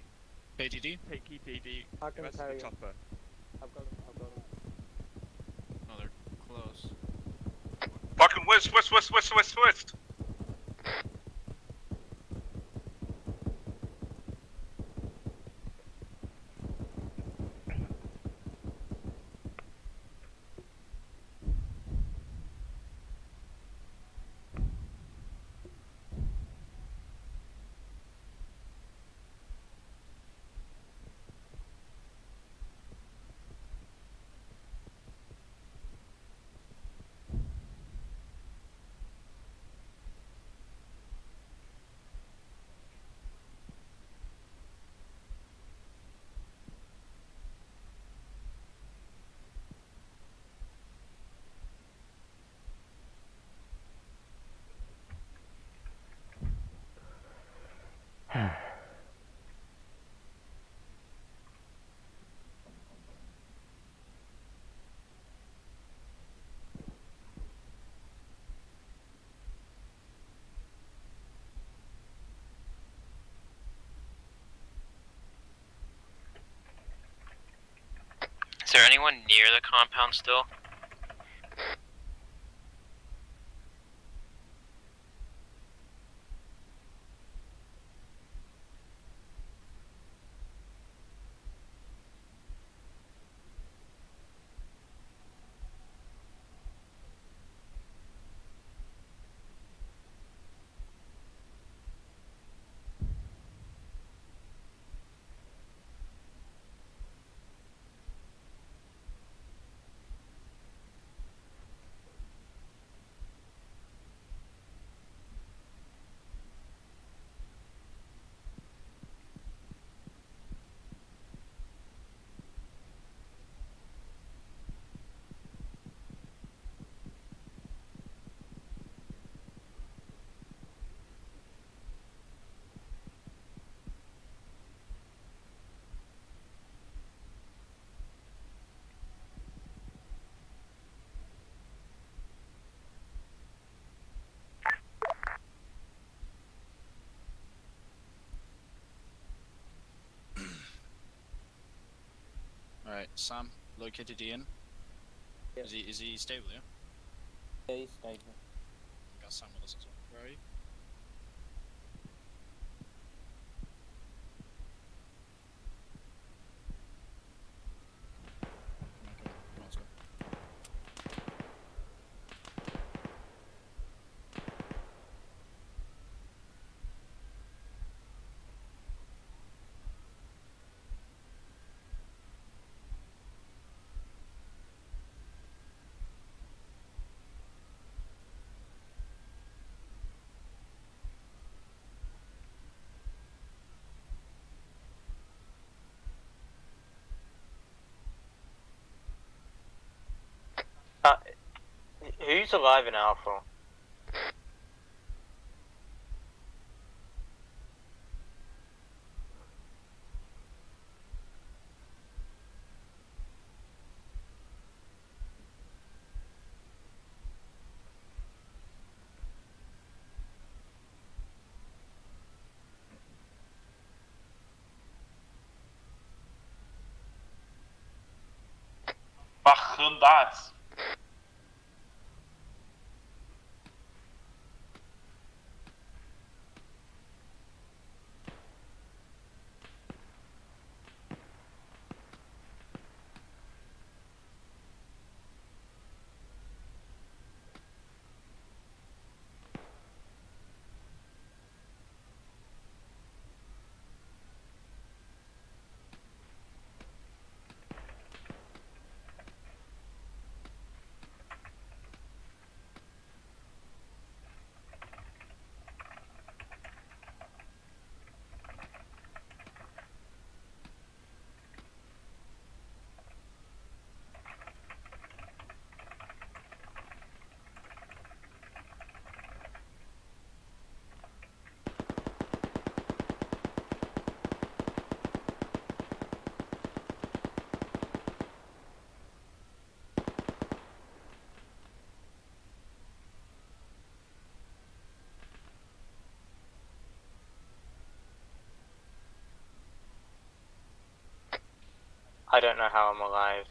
KTD? Take ETD. I can rest of carry the him. chopper. I've got him. Oh, they're close. Fucking west, west, west, west, west, west. anyone near the compound still? Alright, Sam, located Ian. Yeah. Is he stable, yeah? Yeah, he's stable. Got Sam with us as well. Where are you? Okay, let's go. Who's alive in Alpha? Bachendas. I don't know how I'm alive.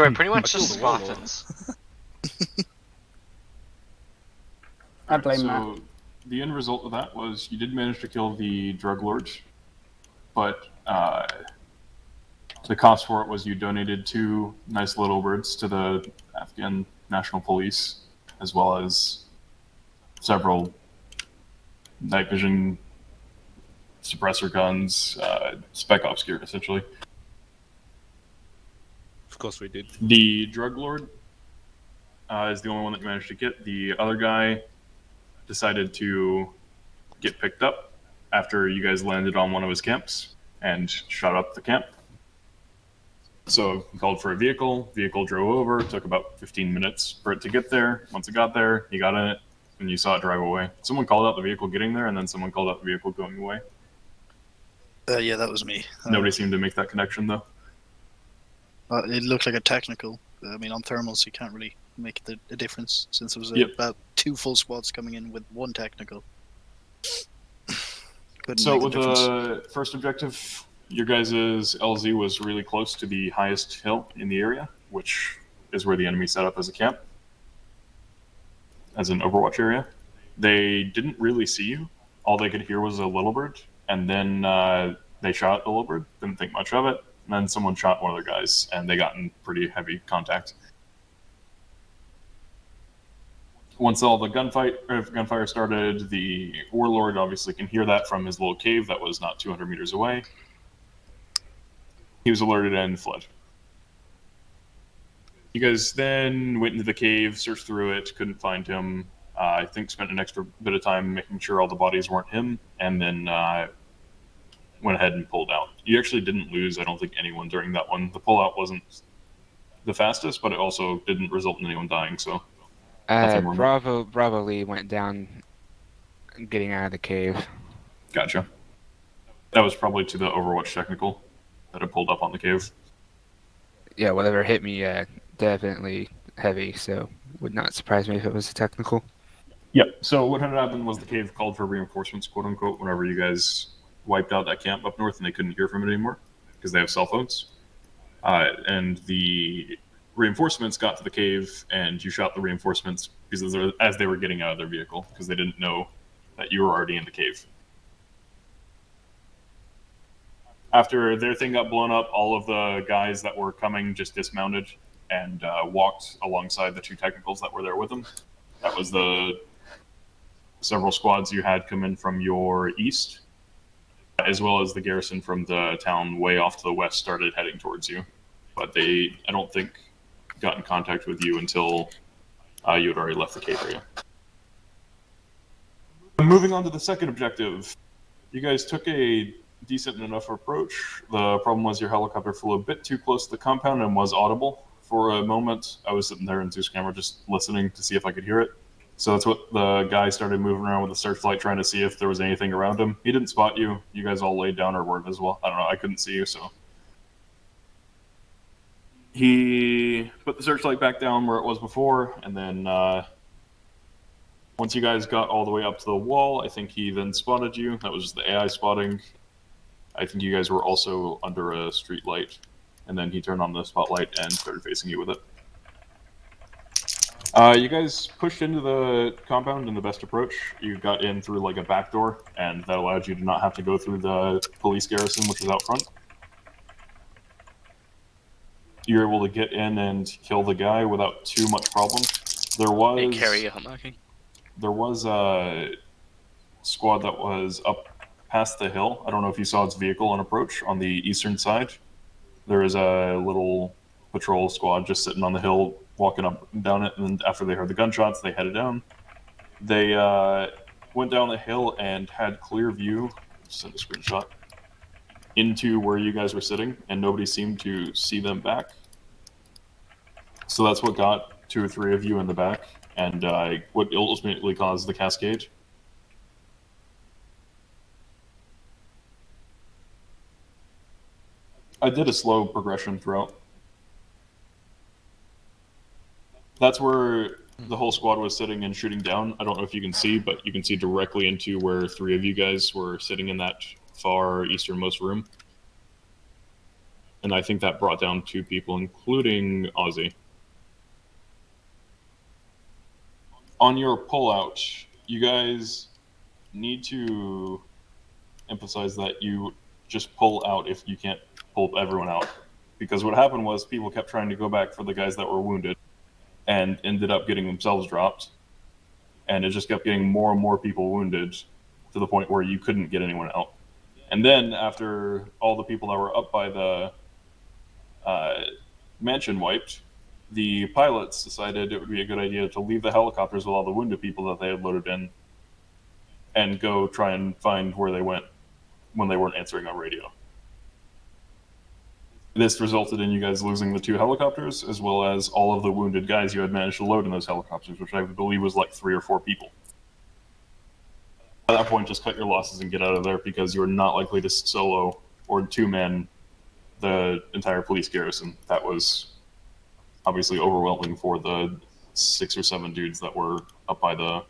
So we're pretty much I just killed a warlord. Spartans. I blame Matt. So the end result of that was you did manage to kill the drug lord, but the cost for it was you donated 2 nice little birds to the Afghan National Police, as well as several night vision suppressor guns, spec ops gear, essentially. Of course we did. The drug lord is the only one that you managed to get. The other guy decided to get picked up after you guys landed on one of his camps and shot up the camp. So he called for a vehicle drove over, took about 15 minutes for it to get there. Once it got there, he got in it, and you saw it drive away. Someone called out the vehicle getting there, and then someone called out the vehicle going away. Yeah, that was me. Nobody seemed to make that connection, though. It looked like a technical. I mean, on thermals, you can't really make a difference since there was Yep. about 2 full squads coming in with 1 technical. Couldn't So make a with difference. the first objective, your guys' LZ was really close to the highest hill in the area, which is where the enemy set up as a camp, as an Overwatch area. They didn't really see you. All they could hear was a little bird, and then they shot the little bird, didn't think much of it, and then someone shot one of their guys, and they got in pretty heavy contact. Once all the gunfire started, the warlord obviously can hear that from his little cave that was not 200 meters away. He was alerted and fled. You guys then went into the cave, searched through it, couldn't find him. I think spent an extra bit of time making sure all the bodies weren't him, and then went ahead and pulled out. You actually didn't lose, I don't think, anyone during that one. The pullout wasn't the fastest, but it also didn't result in anyone dying, so... Bravo Lee went down getting out of the cave. Gotcha. That was probably to the Overwatch technical that had pulled up on the cave. Yeah, whatever hit me, definitely heavy, so would not surprise me if it was a technical. Yep, so what had happened was the cave called for reinforcements, quote-unquote, whenever you guys wiped out that camp up north and they couldn't hear from it anymore, because they have cell phones. And the reinforcements got to the cave, and you shot the reinforcements because as they were getting out of their vehicle, because they didn't know that you were already in the cave. After their thing got blown up, all of the guys that were coming just dismounted and walked alongside the 2 technicals that were there with them. That was the several squads you had come in from your east, as well as the garrison from the town way off to the west started heading towards you. But they, I don't think, got in contact with you until you had already left the cave area. Moving on to the second objective, you guys took a decent enough approach. The problem was your helicopter flew a bit too close to the compound and was audible. For a moment, I was sitting there in Zeus camera just listening to see if I could hear it. So that's what the guy started moving around with the searchlight, trying to see if there was anything around him. He didn't spot you. You guys all laid down or weren't visible. I don't know. I couldn't see you, so. He put the searchlight back down where it was before, and then once you guys got all the way up to the wall, I think he then spotted you. That was just the AI spotting. I think you guys were also under a street light, and then he turned on the spotlight and started facing you with it. You guys pushed into the compound in the best approach. You got in through like a back door, and that allowed you to not have to go through the police garrison, which was out front. You were able to get in and kill the guy without too much problem. There was a squad that was up past the hill. I don't know if you saw its vehicle on approach on the eastern side. There is a little patrol squad just sitting on the hill, walking up and down it, and then after they heard the gunshots, they headed down. They went down the hill and had clear view, send a screenshot, into where you guys were sitting, and nobody seemed to see them back. So that's what got 2 or 3 of you in the back, and what ultimately caused the cascade. I did a slow progression throughout. That's where the whole squad was sitting and shooting down. I don't know if you can see, but you can see directly into where 3 of you guys were sitting in that far easternmost room. and I think that brought down 2 people, including Ozzy. On your pullout, you guys need to emphasize that you just pull out if you can't pull everyone out. Because what happened was people kept trying to go back for the guys that were wounded and ended up getting themselves dropped. And it just kept getting more and more people wounded to the point where you couldn't get anyone out. And then after all the people that were up by the mansion wiped, the pilots decided it would be a good idea to leave the helicopters with all the wounded people that they had loaded in and go try and find where they went when they weren't answering on radio. This resulted in you guys losing the 2 helicopters, as well as all of the wounded guys you had managed to load in those helicopters, which I believe was like 3 or 4 people. At that point, just cut your losses and get out of there, because you're not likely to solo or 2-man the entire police garrison. That was obviously overwhelming for the 6 or 7 dudes that were up by the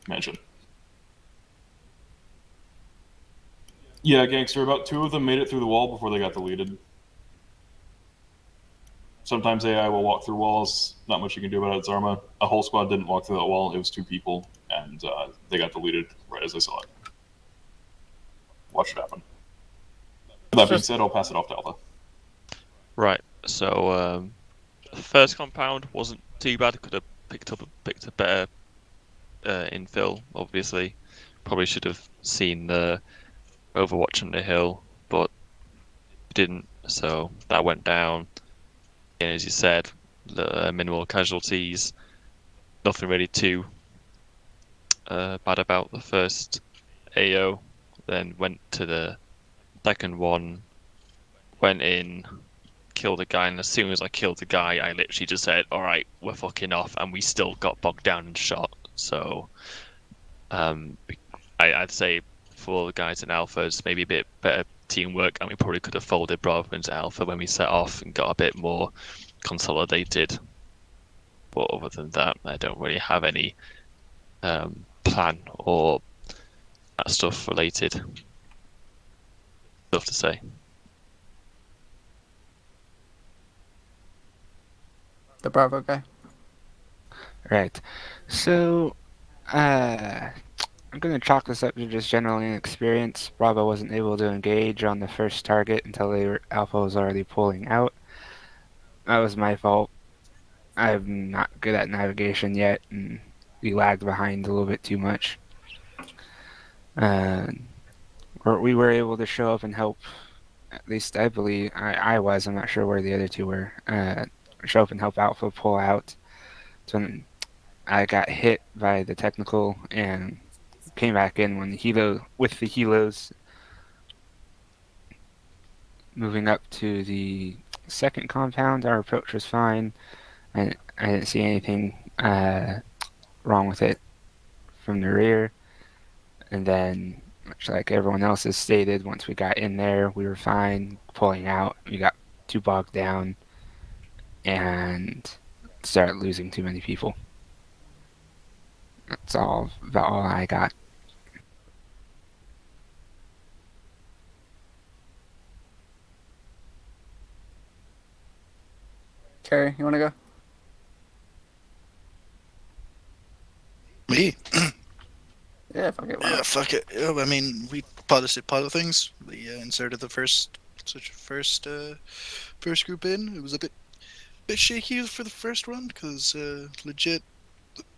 mansion. Yeah, Gangster, about 2 of them made it through the wall before they got deleted. Sometimes AI will walk through walls. Not much you can do about it. It's ARMA. A whole squad didn't walk through that wall. It was 2 people, and they got deleted right as I saw it. Watch it happen. That being said, I'll pass it off to Alpha. Right. So first compound wasn't too bad. Could have picked a better infill. Obviously, probably should have seen the Overwatch on the hill, but didn't. So that went down. And as you said, the minimal casualties. Nothing really too bad about the first AO. Then went to the second one, went in, killed a guy, and as soon as I killed the guy, I literally just said, "Alright, we're fucking off," and we still got bogged down and shot. So I'd say for the guys in Alphas, maybe a bit better teamwork, and we probably could have folded Bravo into Alpha when we set off and got a bit more consolidated. But other than that, I don't really have any plan or that stuff related stuff to say. The Bravo guy. Right. So, I'm going to chalk this up to just general inexperience. Bravo wasn't able to engage on the first target until Alpha was already pulling out. That was my fault. I'm not good at navigation yet, and we lagged behind a little bit too much. We were able to show up and help, at least I believe, I was, I'm not sure where the other 2 were, show up and help Alpha pull out. So when I got hit by the technical and came back in with the helos moving up to the second compound. Our approach was fine. I didn't see anything wrong with it from the rear. And then, much like everyone else has stated, once we got in there, we were fine pulling out. We got too bogged down and started losing too many people. That's about all I got. Carrie, you want to go? Me? Yeah, fuck it. Yeah, fuck it. Yeah, I mean, we pilot things. We inserted the first group in. It was a bit shaky for the first run because legit,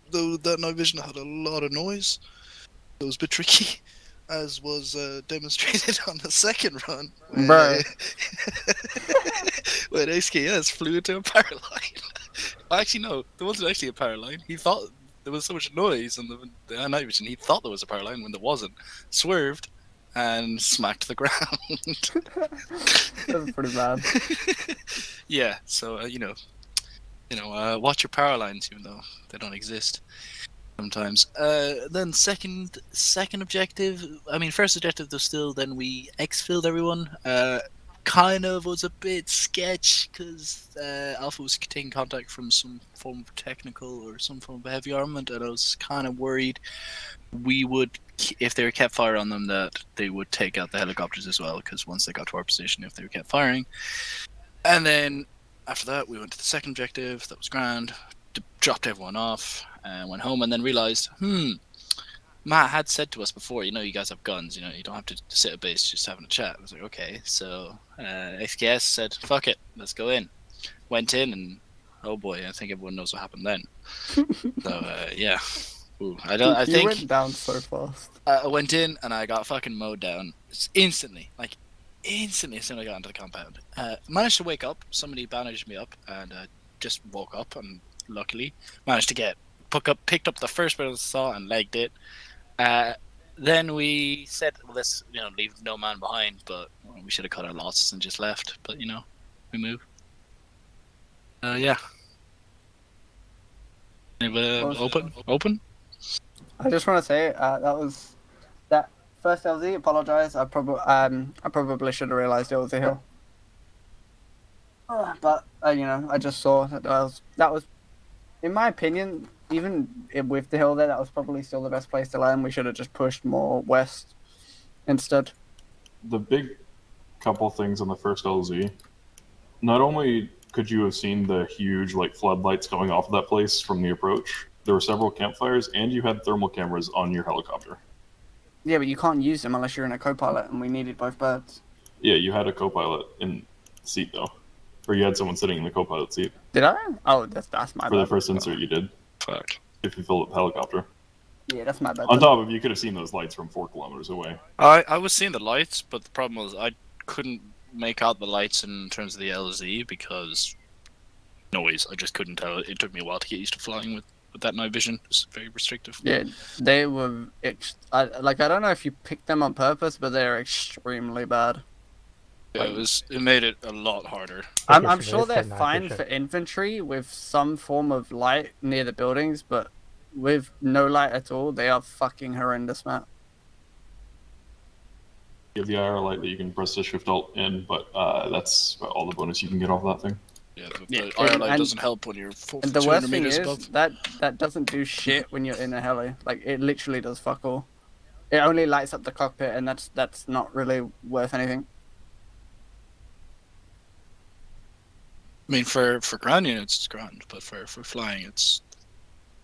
though that night vision had a lot of noise, it was a bit tricky, as was demonstrated on the second run. Bro. When XKS flew into a power line. Actually, no, there wasn't actually a power line. He thought there was so much noise on the night vision, he thought there was a power line when there wasn't. Swerved and smacked the ground. That's pretty bad. Yeah, so watch your power lines, even though they don't exist sometimes. Then second objective. I mean, first objective was still. Then we exfilled everyone. kind of was a bit sketch because Alpha was taking contact from some form of technical or some form of heavy armament, and I was kind of worried we would, if they were kept fire on them, that they would take out the helicopters as well, because once they got to our position, if they were kept firing. And then after that, we went to the second objective. That was grand. Dropped everyone off and went home, and then realized, Matt had said to us before, you guys have guns, you don't have to sit at base just having a chat. I was like, okay. So XKS said, fuck it, let's go in. Went in, and oh boy, I think everyone knows what happened then. So yeah. Ooh, I think you went down so fast. I went in and I got fucking mowed down instantly, as soon as I got into the compound. Managed to wake up. Somebody bandaged me up, and just woke up, and luckily managed to picked up the first bit of the saw and legged it. Then we said, well, let's leave no man behind, but we should have cut our losses and just left. But we moved. Yeah. Open. I just want to say that first LZ. Apologize. I probably should have realized it was a hill. But I just saw that was, in my opinion, even with the hill there, that was probably still the best place to land. We should have just pushed more west instead. The big couple things on the first LZ. Not only could you have seen the huge floodlights going off of that place from the approach, there were several campfires, and you had thermal cameras on your helicopter. Yeah, but you can't use them unless you're in a co-pilot, and we needed both birds. Yeah, you had a co-pilot in the seat though, or you had someone sitting in the co-pilot seat. Did I? Oh, that's my bad. For the first insert, you did. Fuck. If you filled up the helicopter. Yeah, that's my bad. On top of, you could have seen those lights from 4 kilometers away. I was seeing the lights, but the problem was I couldn't make out the lights in terms of the LZ because noise. I just couldn't tell. It took me a while to get used to flying with that night vision. It's very restrictive. Yeah, they were. I don't know if you picked them on purpose, but they're extremely bad. Yeah, it made it a lot harder. I'm sure they're fine for infantry with some form of light near the buildings, but with no light at all, they are fucking horrendous, Matt. You have the IR light that you can press the shift alt in, but that's about all the bonus you can get off that thing. Yeah, the IR light doesn't help when you're 200 the worst thing meters is above. that doesn't do shit when you're in a heli. It literally does fuck all. It only lights up the cockpit, and that's not really worth anything. I mean, for ground units, it's grand, but for flying,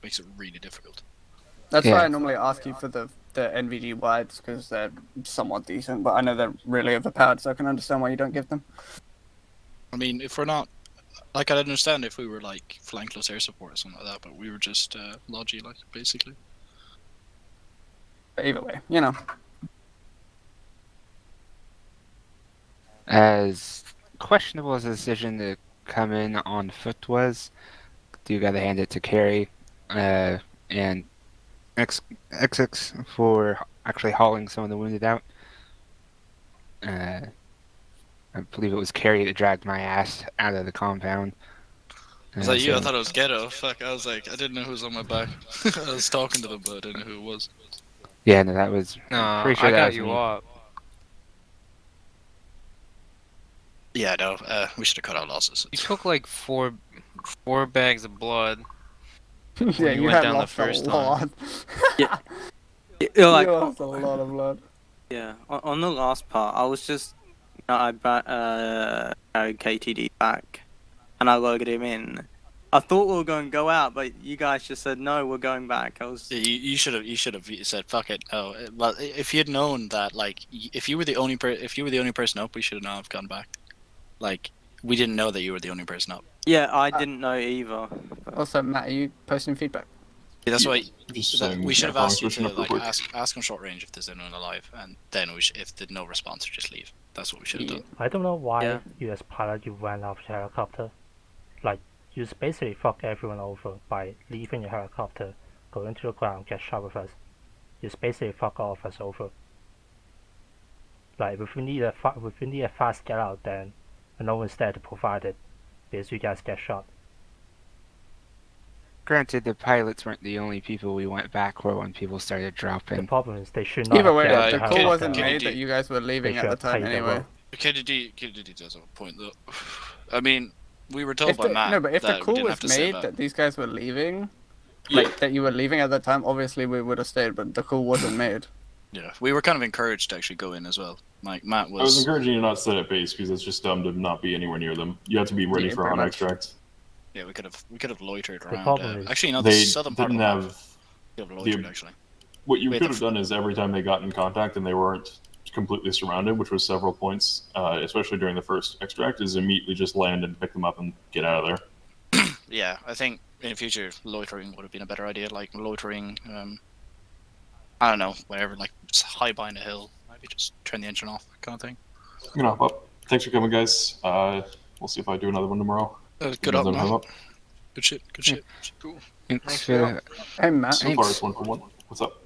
makes it really difficult. That's why I normally ask you for the NVG wides, because they're somewhat decent, but I know they're really overpowered, so I can understand why you don't give them. I mean, if we're not, I'd understand if we were flying close air support or something like that, but we were just logi, basically. But either way, As questionable as the decision to come in on foot was, do gotta hand it to Carey and XX for actually hauling some of the wounded out. I believe it was Carey that dragged my ass out of the compound. Was that you? I thought it was Ghetto. Fuck, I was I didn't know who was on my back. I was talking to them, but I didn't know who it was. Yeah, no, that was... No, pretty sure I that got was you me. up. Yeah, no, we should have cut our losses. You took four bags of blood. Yeah, when you went had down the lost first a time. lot. You're like, you lost a lot of blood. yeah, on the last part, I was just, I carried KTD back, and I loaded him in. I thought we were going to go out, but you guys just said no, we're going back. I was. Yeah, you should have said fuck it. Oh, well, if you had known that, if you were the only person up, we should have not have gone back. We didn't know that you were the only person up. Yeah, I didn't know either. Also, Matt, are you posting feedback? Yeah, that's why saying we should have yeah, asked you to up real quick. ask on short range if there's anyone alive, and then if there's no response, just leave. That's what we should have done. I don't know why you as pilot you went off the helicopter. You basically fuck everyone over by leaving your helicopter, going to the ground, get shot with us. You basically fuck all of us over. If we need a fast get out, then no one's there to provide it, because you guys get shot. Granted, the pilots weren't the only people we went back for when people started dropping. The problem is they should not. Either way, have the the call wasn't helicopter. made that you guys were leaving They at the should have time paid them anyway. well. KDD does have a point though. I mean, we were told If by the, Matt no, but if that the we call didn't have was to say made that these guys were leaving, Yeah. like that you were leaving at that time, obviously we would have stayed, but the call wasn't made. Yeah, we were kind of encouraged to actually go in as well. Like Matt I was was. encouraging you not to sit at base because it's just dumb to not be anywhere near them. You have to be ready Yeah, for pretty on much. extract. Yeah, we could have loitered The around. problem is- Actually, no, the They southern part didn't of the map, have we could have loitered the- actually. What you We had could the have done is every time they got in contact and they weren't completely surrounded, which was several points, especially during the first extract, is immediately just land and pick them up and get out of there. Yeah, I think in future loitering would have been a better idea. Like loitering, I don't know, wherever, like just high behind a hill, maybe just turn the engine off, kind of thing. You know, well, thanks for coming, guys. We'll see if I do another one tomorrow. Good up, man. Good shit. Good shit. Cool. Thanks Hey, Matt. So far, it's 1 for 1. What's up?